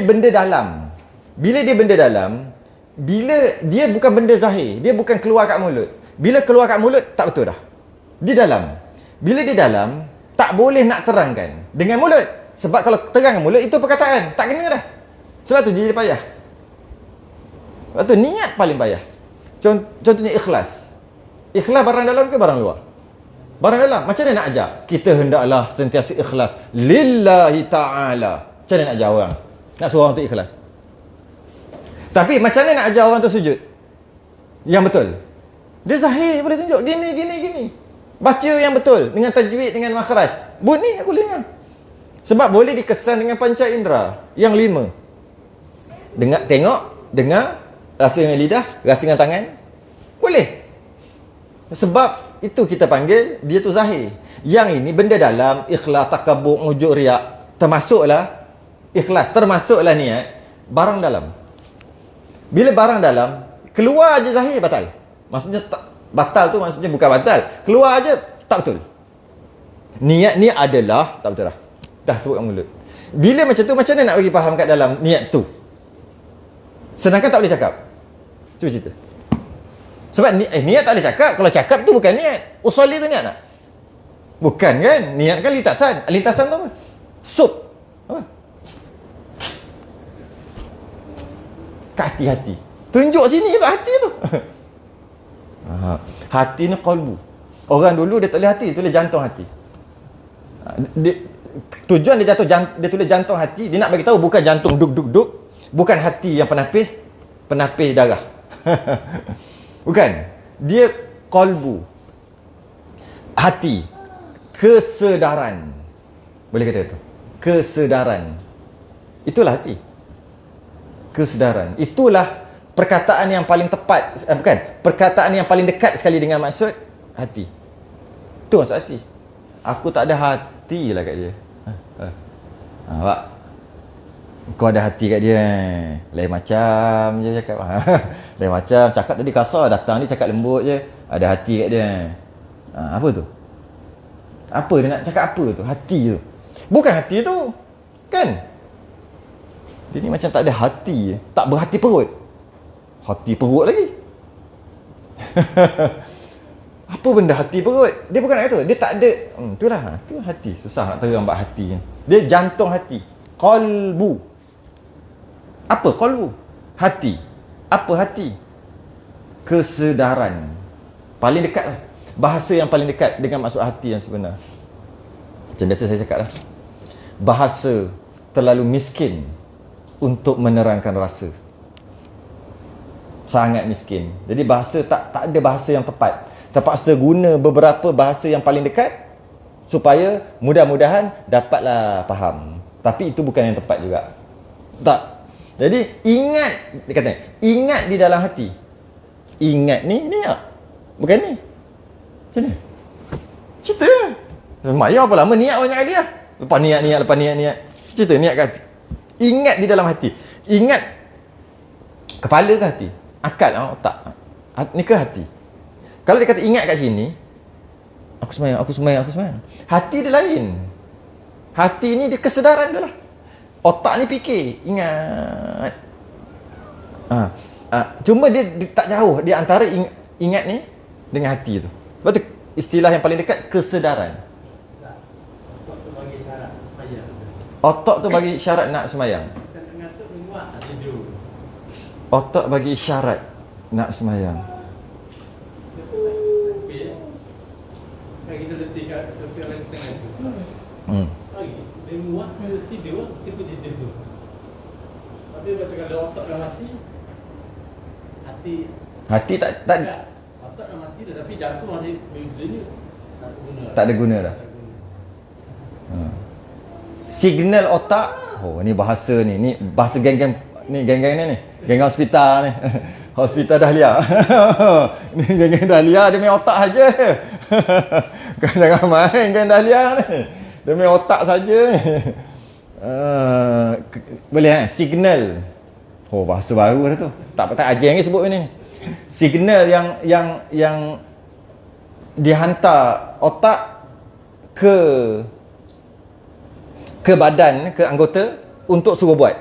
benda dalam. Bila dia benda dalam, bila dia bukan benda zahir, dia bukan keluar kat mulut. Bila keluar kat mulut, tak betul dah. Di dalam. Bila di dalam, tak boleh nak terangkan dengan mulut. Sebab kalau terang dengan mulut, itu perkataan. Tak kena dah. Sebab tu jadi payah. Sebab tu niat paling payah. Contohnya ikhlas. Ikhlas barang dalam ke barang luar? Barang dalam. Macam mana nak ajar? Kita hendaklah sentiasa ikhlas. Lillahi ta'ala. Macam mana nak ajar orang? Nak suruh orang tu ikhlas. Tapi macam mana nak ajar orang tu sujud? Yang betul. Dia zahir boleh tunjuk. Gini. Baca yang betul. Dengan tajwid, dengan makhraj. Bunyi aku boleh dengar. Sebab boleh dikesan dengan panca indera. Yang 5. Dengar, tengok, dengar. Rasa dengan lidah, rasa dengan tangan. Boleh. Sebab itu kita panggil dia tu zahir. Yang ini benda dalam, ikhlas, takabur, ujuk, riak, termasuklah ikhlas, termasuklah niat, barang dalam. Bila barang dalam, keluar aja zahir batal. Maksudnya batal tu maksudnya bukan batal. Keluar aja tak betul. Niat ni adalah tak betul dah. Dah sebut kat mulut. Bila macam tu, macam mana nak bagi faham kat dalam niat tu? Sedangkan tak boleh cakap. Tu cerita. Sebab niat tak boleh cakap. Kalau cakap tu bukan niat. Usolli tu niat tak? Bukan kan? Niat kan lintasan. Lintasan tu apa? Sup. Apa? Kat hati-hati. Tunjuk sini kat hati tu. Hati ni qalbu. Orang dulu dia tak boleh hati, dia tulis jantung hati. Tujuan dia dia tulis jantung hati, dia nak bagi tahu bukan jantung duk-duk-duk, bukan hati yang penapis darah. Bukan. Dia qalbu. Hati. Kesedaran. Boleh kata itu. Kesedaran. Itulah hati. Kesedaran. Itulah perkataan yang paling tepat, bukan, perkataan yang paling dekat sekali dengan maksud hati. Itu maksud hati. Aku tak ada hati lah kat dia. Pak, kau ada hati kat dia. Lain macam je cakap. Lain macam cakap tadi kasar, datang ni cakap lembut je. Ada hati kat dia. Apa tu? Apa dia nak cakap apa tu? Hati tu. Bukan hati tu. Kan? Dia ni macam tak ada hati. Tak berhati perut. Hati perut lagi. Apa benda hati perut? Dia bukan nak kata. Dia tak ada. Itulah. Itu hati. Susah nak tergambar hati. Dia jantung hati. Qalbu. Apa qalbu? Hati. Apa hati? Kesedaran. Paling dekat lah. Bahasa yang paling dekat dengan maksud hati yang sebenar. Macam biasa saya cakap lah. Bahasa terlalu miskin untuk menerangkan rasa. Sangat miskin. Jadi bahasa tak ada bahasa yang tepat. Terpaksa guna beberapa bahasa yang paling dekat supaya mudah-mudahan dapatlah faham. Tapi itu bukan yang tepat juga. Tak. Jadi ingat, dia kata, ingat di dalam hati. Ingat ni tak? Bukan ni. Macam ni. Cerita lah. Maya apa lama niat banyak kali lah. Lepas niat. Cerita niat kat hati. Ingat di dalam hati. Ingat kepala ke hati? Akal, otak. Ni ke hati? Kalau dia kata ingat kat sini, aku semayang. Hati dia lain. Hati ni dia kesedaran tu lah. Otak ni fikir, ingat. Cuma dia tak jauh. Dia antara ingat ni dengan hati tu. Sebab tu istilah yang paling dekat, kesedaran. Otak tu bagi syarat semayang. Otak tu bagi syarat nak semayang. Tengah tu menguat tak tidur. Otak bagi syarat nak semayang. Kita letih kat topik orang tengah tu. Lagi dia menguat tidur, tidur. Tapi betul kalau otak dan hati tak otak dan hati tetapi jantung masih dia tak ada guna dah. Signal otak. Oh, ni bahasa ni. Ni bahasa geng-geng ni, geng-geng ni. Geng hospital ni. Hospital Dahlia. Ni geng-geng Dahlia dia main otak saja. Kau jangan main geng Dahlia ni. Dia main otak saja ni. Boleh signal. Oh, bahasa baru dah tu. Tak ajeng ni sebut ni. Signal yang dihantar otak ke badan, ke anggota untuk suruh buat.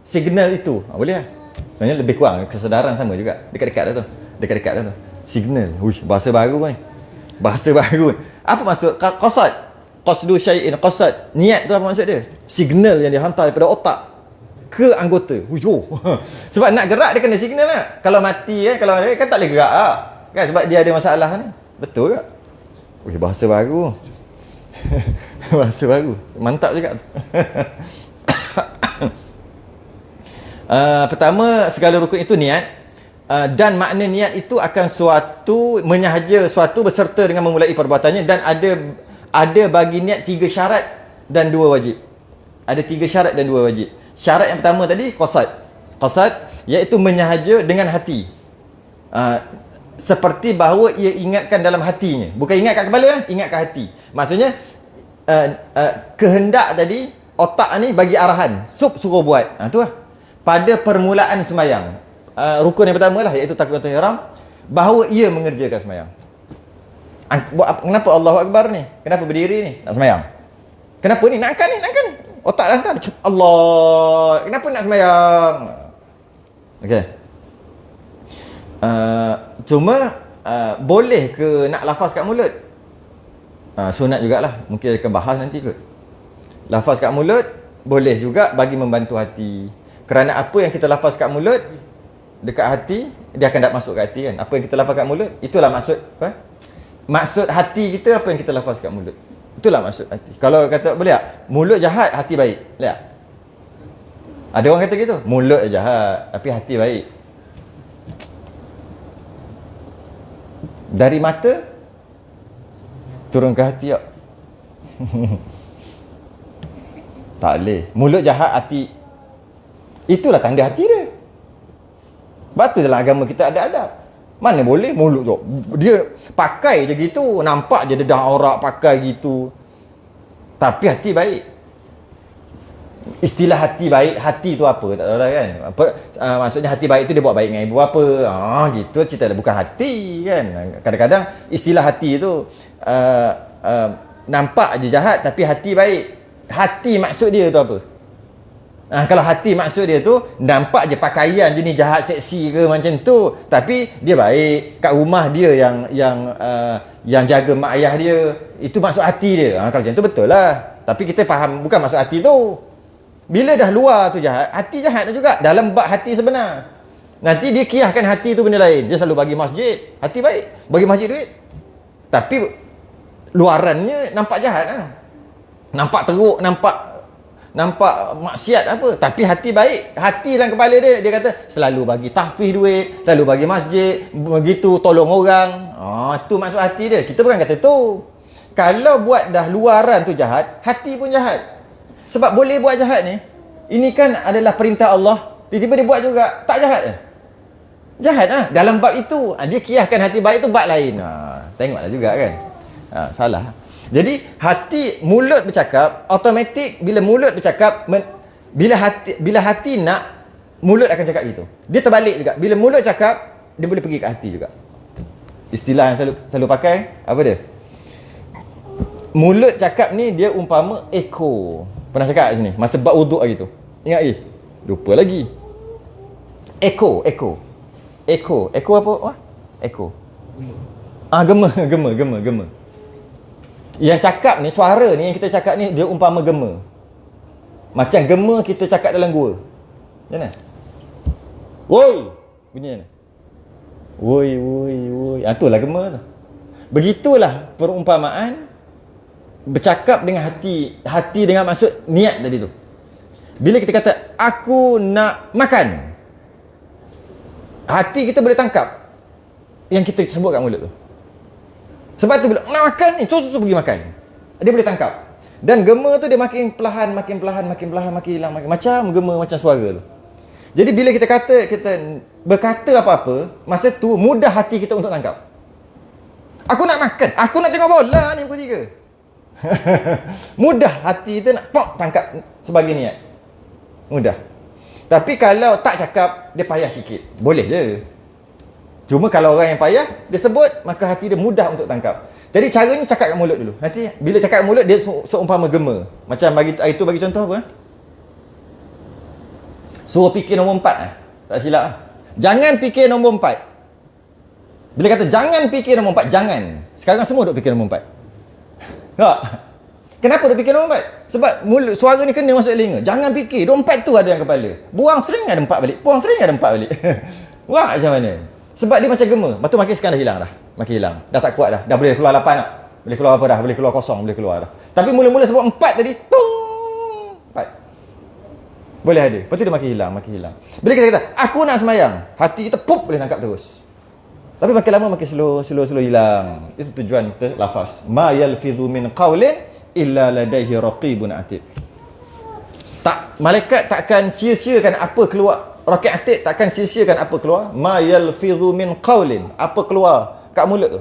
Signal itu. Boleh lah. Sebenarnya lebih kurang kesedaran sama juga. Dekat-dekat dah tu. Signal. Uish, bahasa baru ni. Bahasa baru. Apa maksud qasad? Qasdu syai'in, qasad. Niat tu apa maksud dia? Signal yang dihantar daripada otak ke anggota. Sebab nak gerak dia kena signal lah. Kalau mati kalau dia kan tak boleh gerak lah. Kan sebab dia ada masalah ni. Betul tak? Uish, bahasa baru. Bahasa baru. Mantap juga. Pertama, segala rukun itu niat. Dan makna niat itu akan suatu menyahaja suatu beserta dengan memulai perbuatannya, dan ada bagi niat 3 syarat dan 2 wajib. Ada 3 syarat dan 2 wajib. Syarat yang pertama tadi qasad, iaitu menyahaja dengan hati. seperti bahawa ia ingatkan dalam hatinya. Bukan ingat kat kepala, ingat kat hati. Maksudnya kehendak tadi, otak ni bagi arahan, suruh buat. Tu lah. Pada permulaan sembahyang, rukun yang pertama lah, iaitu takbiratul ihram, bahawa ia mengerjakan sembahyang. Kenapa Allahu Akbar ni? Kenapa berdiri ni? Nak sembahyang. Kenapa ni? Nak angkat ni. Otak dah hantar. Allah. Kenapa nak sembahyang? Okey. Cuma boleh ke nak lafaz kat mulut? Sunat jugalah. Mungkin akan bahas nanti kot. Lafaz kat mulut boleh juga bagi membantu hati. Kerana apa yang kita lafaz kat mulut dekat hati, dia akan masuk kat hati kan. Apa yang kita lafaz kat mulut, itulah maksud apa? Maksud hati kita apa yang kita lafaz kat mulut. Itulah maksud hati. Kalau kata boleh tak? Mulut jahat, hati baik. Boleh tak? Ada orang kata gitu. Mulut jahat tapi hati baik. Dari mata turun ke hati tak? Tak boleh. Mulut jahat, hati. Itulah tanda hati dia. Batu dalam agama kita ada adab. Mana boleh mulut tu. Dia pakai je gitu, nampak je dedah aurat pakai gitu. Tapi hati baik. Istilah hati baik, hati tu apa? Tak tahu lah kan. Apa maksudnya hati baik tu dia buat baik dengan ibu apa. Gitu cerita, bukan hati kan. Kadang-kadang istilah hati tu nampak je jahat tapi hati baik. Hati maksud dia tu apa? Kalau hati maksud dia tu nampak je pakaian jenis jahat seksi ke macam tu, tapi dia baik, kat rumah dia yang jaga mak ayah dia, itu maksud hati dia. Kalau macam tu betul lah. Tapi kita faham bukan maksud hati tu. Bila dah luar tu jahat, hati jahat juga dalam bab hati sebenar. Nanti dia kiaskan hati tu benda lain. Dia selalu bagi masjid, hati baik, bagi masjid duit. Tapi luarannya nampak jahat lah. Nampak teruk, nampak maksiat apa, tapi hati baik. Hati dalam kepala dia kata selalu bagi tahfiz duit, selalu bagi masjid, begitu tolong orang. Tu maksud hati dia. Kita bukan kata tu. Kalau buat dah luaran tu jahat, hati pun jahat. Sebab boleh buat jahat ni, ini kan adalah perintah Allah, tiba-tiba dia buat juga, tak jahat ke? Jahat lah. Dalam bab itu dia kiaskan hati baik tu bab lain. Tengoklah juga kan. Salah. Jadi hati, mulut bercakap, automatik bila mulut bercakap, bila hati nak, mulut akan cakap gitu. Dia terbalik juga. Bila mulut cakap, dia boleh pergi ke hati juga. Istilah yang selalu pakai apa dia? Mulut cakap ni dia umpama echo. Pernah cakap sini masa bab wuduk lagi tu. Ingat lupa lagi. Echo apa? Echo. Gema. Yang cakap ni, suara ni yang kita cakap ni, dia umpama gema. Macam gema kita cakap dalam gua. Macam mana? Woi! Bunyi mana? Woi. Itulah gema tu. Begitulah perumpamaan bercakap dengan hati. Hati dengan maksud niat tadi tu. Bila kita kata, aku nak makan, hati kita boleh tangkap yang kita sebut kat mulut tu. Sebab tu bila nak makan ni, terus pergi makan. Dia boleh tangkap. Dan gema tu dia makin perlahan, makin hilang, macam gema, macam suara tu. Jadi bila kita berkata apa-apa, masa tu mudah hati kita untuk tangkap. Aku nak makan, aku nak tengok bola ni pukul 3. Mudah hati kita nak tangkap sebagai niat. Mudah. Tapi kalau tak cakap, dia payah sikit. Boleh je. Cuma kalau orang yang payah, dia sebut, maka hati dia mudah untuk tangkap. Jadi caranya cakap kat mulut dulu. Nanti bila cakap kat mulut, dia seumpama gema. Macam bagi contoh apa? Suruh fikir nombor 4. Tak silap. Jangan fikir nombor 4. Bila kata jangan fikir nombor 4, jangan. Sekarang semua duk fikir nombor 4. Tak? Kenapa duk fikir nombor 4? Sebab mulut, suara ni kena masuk telinga. Jangan fikir. Nombor 4 tu ada dalam kepala. Buang string ada 4 balik. Buang string ada 4 balik. Wah, macam mana? Sebab dia macam gema. Lepas tu makin sekarang dah hilang dah. Makin hilang. Dah tak kuat dah. Dah boleh keluar 8 tak? Boleh keluar apa dah? Boleh keluar kosong. Boleh keluar dah. Tapi mula-mula sebut 4 tadi. 4. Boleh ada. Lepas tu dia makin hilang. Bila kita kata, aku nak sembahyang, hati kita boleh tangkap terus. Tapi makin lama makin slow hilang. Itu tujuan kita lafaz. Ma yalfidhu min qawlin illa ladaihi raqibun atid. Malaikat takkan sia-siakan apa keluar Rakaat atik takkan sia-siakan apa keluar. Ma yalfidhu min qaulin. Apa keluar kat mulut tu.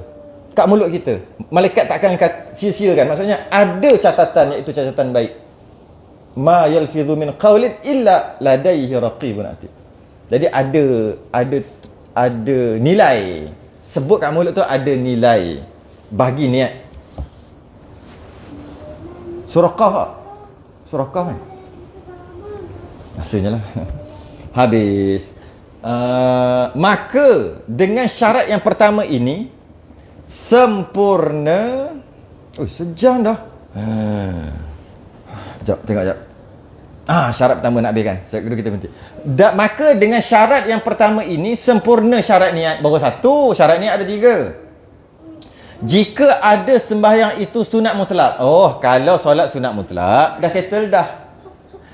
Kat mulut kita. Malaikat takkan sia-siakan. Maksudnya ada catatan, iaitu catatan baik. Ma yalfidhu min qaulin illa ladaihi raqibun atid. Jadi ada nilai. Sebut kat mulut tu ada nilai bagi niat. Surah Qaf tak? Surah Qaf kan? Rasanya lah. Habis. Maka dengan syarat yang pertama ini sempurna. Sejam dah. Sekejap, tengok sekejap. Syarat pertama nak habiskan. Dulu kita berhenti. Maka dengan syarat yang pertama ini sempurna syarat niat. Baru satu, syarat niat ada 3. Jika ada sembahyang itu sunat mutlak. Kalau solat sunat mutlak, dah settle dah.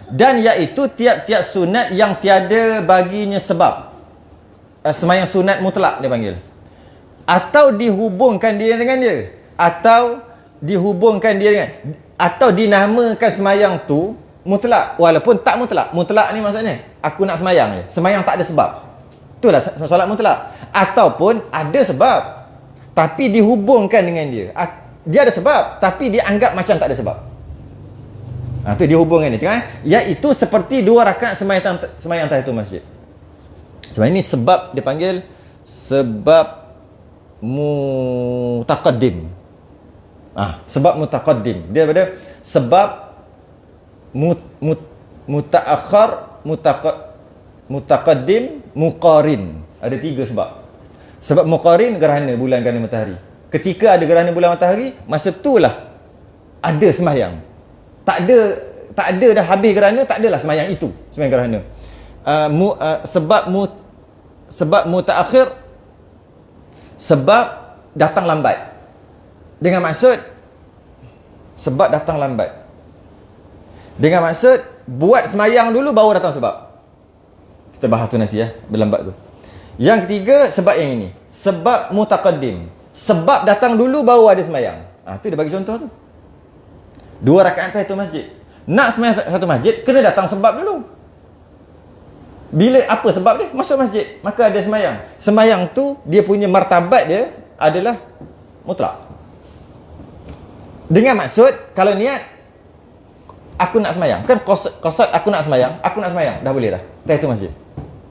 Dan iaitu tiap-tiap sunat yang tiada baginya sebab. Sembahyang sunat mutlak dia panggil. Atau dihubungkan dia dengan dia. Atau dinamakan sembahyang tu mutlak. Walaupun tak mutlak. Mutlak ni maksudnya, aku nak sembahyang je. Sembahyang tak ada sebab. Itulah solat mutlak. Ataupun ada sebab, tapi dihubungkan dengan dia. Dia ada sebab, tapi dia anggap macam tak ada sebab. Itu dihubungkan ni. Tengok, iaitu seperti 2 rakaat sembahyang tahiyatul masjid. Sebab ini sebab dia panggil sebab mutaqaddim. Sebab mutaqaddim. Dia pada sebab mutaakhir, mutaqaddim, muqarin. Ada 3 sebab. Sebab muqarin gerhana bulan, gerhana matahari. Ketika ada gerhana bulan matahari, masa itulah ada sembahyang. Tak ada dah habis gerhana, tak adalah sembahyang itu, sembahyang gerhana. Sebab mutaakhir, sebab datang lambat. Dengan maksud sebab datang lambat. Dengan maksud buat sembahyang dulu baru datang sebab. Kita bahas tu nanti berlambat tu. Yang ketiga, sebab yang ini. Sebab mutaqaddim. Sebab datang dulu baru ada sembahyang. Tu dia bagi contoh tu. 2 rakaat tahiyatul masjid. Nak sembahyang tahiyatul masjid, kena datang sebab dulu. Bila apa sebab dia? Masuk masjid. Maka ada sembahyang. Sembahyang tu, dia punya martabat dia adalah mutlak. Dengan maksud, kalau niat, aku nak sembahyang. Kan qasad aku nak sembahyang. Dah boleh dah. Tahiyatul masjid.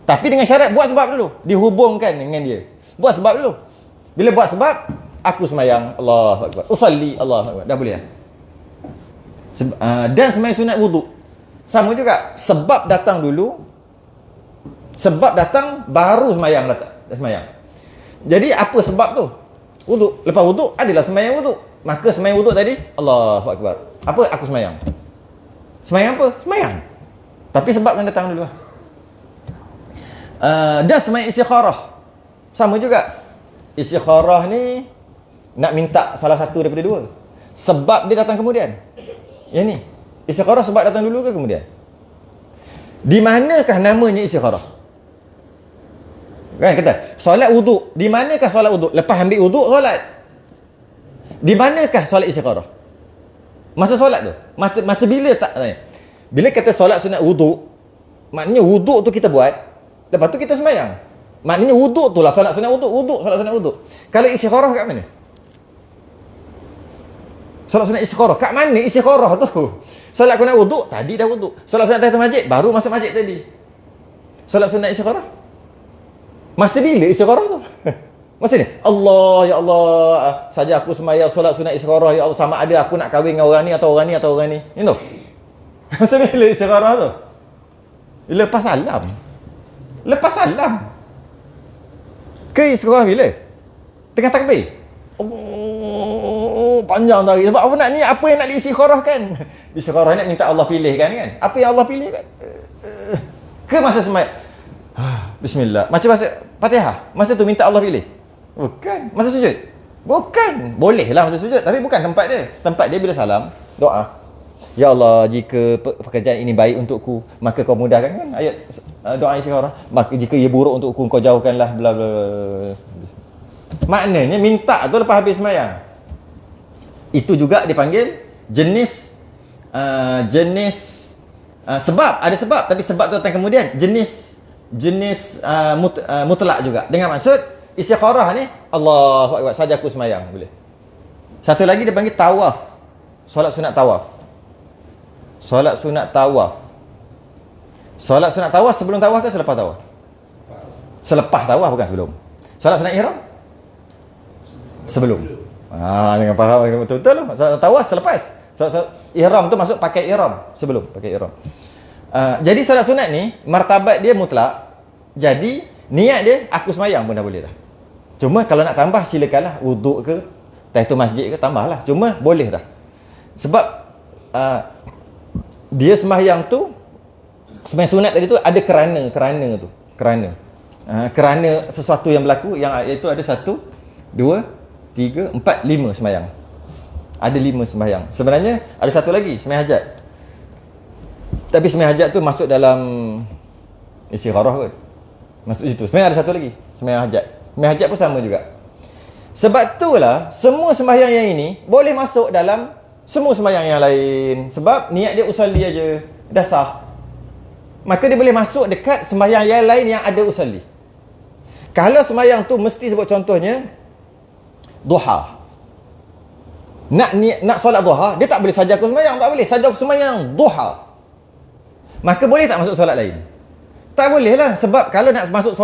Tapi dengan syarat buat sebab dulu. Dihubungkan dengan dia. Buat sebab dulu. Bila buat sebab, aku sembahyang. Allahu Akbar. Usalli. Allahu Akbar. Dah boleh dah. Dan sembahyang sunat wuduk. Sama juga. Sebab datang dulu. Sebab datang, baru sembahyang datang. Sembahyang. Jadi apa sebab tu? Wuduk. Lepas wuduk, adalah sembahyang wuduk. Maka sembahyang wuduk tadi, Allahu Akbar. Apa? Aku sembahyang. Sembahyang apa? Sembahyang. Tapi sebab kan datang dulu. Dan sembahyang istikharah. Sama juga. Istikharah ni nak minta salah satu daripada 2. Sebab dia datang kemudian. Yang ni. Istikharah sebab datang dulu ke kemudian? Di manakah namanya istikharah? Kan kata, solat wuduk. Di manakah solat wuduk? Lepas ambil wuduk, solat. Di manakah solat istikharah? Masa solat tu. Masa bila tak tanya. Bila kata solat sunat wuduk, maknanya wuduk tu kita buat. Lepas tu kita sembahyang. Maknanya wuduk tu lah solat sunat wuduk. Solat sunat wuduk. Kalau istikharah kat mana? Solat sunat istikharah kat mana istikharah tu? Solat sunat wuduk, tadi dah wuduk. Solat sunat tahiyatul masjid, baru masuk masjid tadi. Solat sunat istikharah. Masa bila istikharah tu? Masa ni? Allah, ya Allah, saja aku sembahyang solat sunat istikharah, ya Allah, sama ada aku nak kahwin dengan orang ni atau orang ni atau orang ni. Itu. Masa bila istikharah tu? Lepas salam. Lepas salam. Ke istikharah bila? Tengah takbir. Panjang tadi. Sebab apa nak ni? Apa yang nak diistikharahkan? Istikharah nak minta Allah pilihkan kan? Apa yang Allah pilih kan? Ke masa sembahyang? Bismillah. Macam masa Fatihah. Masa tu minta Allah pilih? Bukan. Masa sujud? Bukan. Boleh lah masa sujud. Tapi bukan tempat dia. Tempat dia bila salam, doa. Ya Allah, jika pekerjaan ini baik untukku, maka kau mudahkan kan? Ayat doa istikharah. Maka jika ia buruk untukku, kau jauhkanlah bla bla bla. Maknanya minta tu lepas habis sembahyang. Itu juga dipanggil jenis sebab. Ada sebab, tapi sebab tu datang kemudian. Jenis jenis mutlak juga. Dengan maksud istikharah ni Allahu akbar saja aku semayang boleh. Satu lagi dia panggil tawaf. Solat sunat tawaf. Solat sunat tawaf. Solat sunat tawaf sebelum tawaf ke selepas tawaf? Selepas tawaf bukan sebelum. Solat sunat ihram? Sebelum. Dengan faham betul-betul tu. Solat tawaf selepas. Solat ihram tu masuk pakai ihram sebelum pakai ihram. Jadi solat sunat ni martabat dia mutlak. Jadi niat dia aku semayang pun dah boleh dah. Cuma kalau nak tambah silakanlah, wuduk ke tahiyatul masjid ke tambahlah. Cuma boleh dah. Sebab dia sembahyang tu, sembahyang sunat tadi tu ada kerana tu. Kerana sesuatu yang berlaku, yang iaitu ada 1, 2, 3, 4, 5 sembahyang. Ada 5 sembahyang. Sebenarnya ada satu lagi, sembahyang hajat. Tapi sembahyang hajat tu masuk dalam istikharah kot. Masuk situ. Sebenarnya ada satu lagi, sembahyang hajat. Sembahyang hajat pun sama juga. Sebab itulah semua sembahyang yang ini boleh masuk dalam semua sembahyang yang lain. Sebab niat dia usolli aja, dah sah. Maka dia boleh masuk dekat sembahyang yang lain yang ada usolli. Kalau sembahyang tu mesti sebut contohnya duha. Nak solat duha, dia tak boleh saja aku sembahyang, tak boleh. Saja aku sembahyang duha. Maka boleh tak masuk solat lain? Tak boleh lah. Sebab kalau nak masuk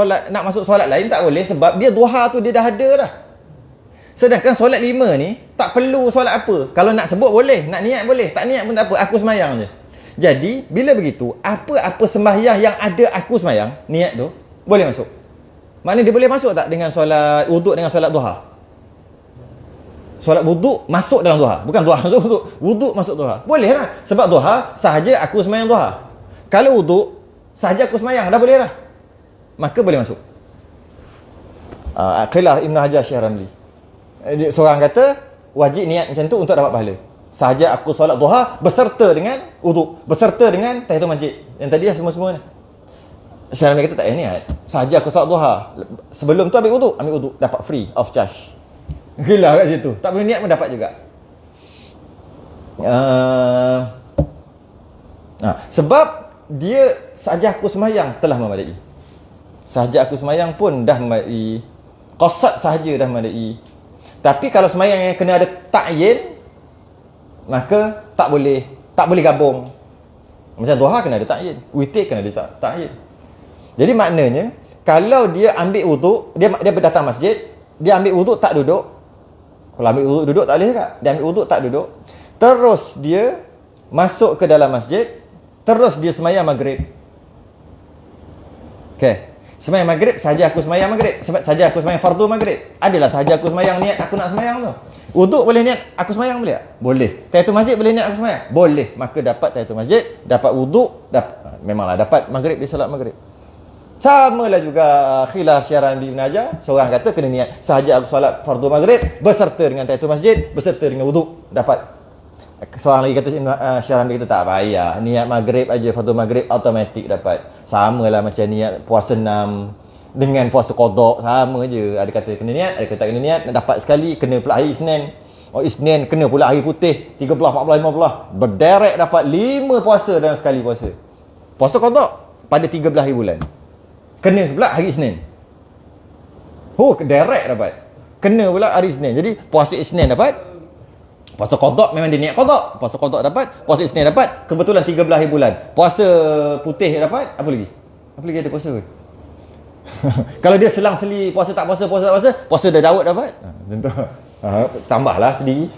solat lain tak boleh, sebab dia duha tu dia dah ada dah. Sedangkan solat 5 ni tak perlu solat apa. Kalau nak sebut boleh, nak niat boleh, tak niat pun tak apa, aku sembahyang je. Jadi bila begitu, apa-apa sembahyang yang ada aku sembahyang, niat tu boleh masuk. Maknanya dia boleh masuk tak dengan solat wuduk dengan solat duha? Solat wuduk masuk dalam duha, bukan duha masuk wuduk. Wuduk masuk duha. Boleh lah. Sebab duha sahaja aku sembahyang duha. Kalau wuduk sahaja aku sembahyang, dah boleh lah. Maka boleh masuk. Khilaf Ibn Hajar Syekh Ramli. Seorang kata wajib niat macam tu untuk dapat pahala. Sahaja aku solat duha beserta dengan wuduk, beserta dengan tahiyatul masjid. Yang tadi lah semua-semua ni. Syekh Ramli kata tak payah niat. Sahaja aku solat duha, sebelum tu ambil wuduk, dapat free of charge. Khilaf kat situ. Tak boleh niat pun dapat juga. Sebab dia sahaja aku sembahyang telah memadai. Sahaja aku sembahyang pun dah memadai. Qasad sahaja dah memadai. Tapi kalau sembahyang yang kena ada ta'yin, maka tak boleh gabung. Macam duha kena ada ta'yin, witir kena ada ta'yin. Jadi maknanya kalau dia ambil wuduk, dia datang masjid, dia ambil wuduk tak duduk. Kalau ambil wuduk duduk tak boleh juga. Dia ambil wuduk tak duduk. Terus dia masuk ke dalam masjid, terus dia sembahyang maghrib. Okey. Sembahyang maghrib, sahaja aku sembahyang maghrib. Sahaja aku sembahyang fardu maghrib. Adalah sahaja aku sembahyang niat aku nak sembahyang tu. Wuduk boleh niat aku sembahyang boleh tak? Boleh. Tahiyatul masjid boleh niat aku sembahyang? Boleh. Maka dapat tahiyatul masjid, dapat wuduk, memanglah dapat maghrib di solat maghrib. Samalah juga khilaf Syekh Ramli Ibn Hajar. Seorang kata kena niat sahaja aku solat fardu maghrib beserta dengan tahiyatul masjid, beserta dengan wuduk, dapat. Seorang lagi kata Syekh Ramli kata tak payah, niat maghrib aja, fardu maghrib automatik dapat. Samalah macam niat puasa 6 dengan puasa qada, sama je. Ada kata kena niat, ada kata tak kena niat, nak dapat sekali kena pula hari Isnin. Isnin kena pula hari putih 13, 14, 15. Berderek dapat 5 puasa dalam sekali puasa. Puasa qada pada 13 hari bulan. Kena pula hari Isnin. Derek dapat. Kena pula hari Isnin. Jadi puasa Isnin dapat. Puasa qada memang dia niat qada. Puasa qada dapat, puasa Isnin dapat, kebetulan 13 hari bulan. Puasa putih dapat, apa lagi? Apa lagi ada puasa? Kalau dia selang-seli puasa tak puasa, puasa dah Daud dapat. Tentu. Tambahlah sendiri.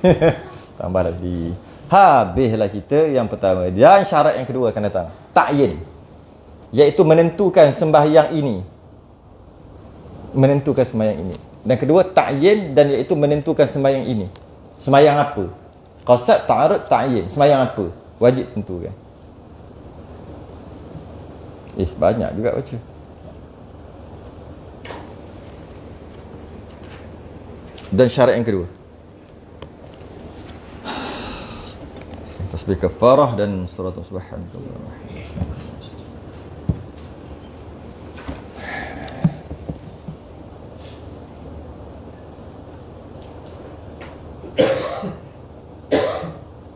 Tambahlah sendiri. Habislah kita yang pertama. Dan syarat yang kedua akan datang. Ta'yin. Iaitu menentukan sembahyang ini. Menentukan sembahyang ini. Dan kedua ta'yin, dan iaitu menentukan sembahyang ini. Sembahyang apa? Qasad, ta'arud, ta'yin. Sembahyang apa? Wajib tentukan. Banyak juga baca. Dan syarat yang kedua. Tasbih kafarah dan surah subhanallah.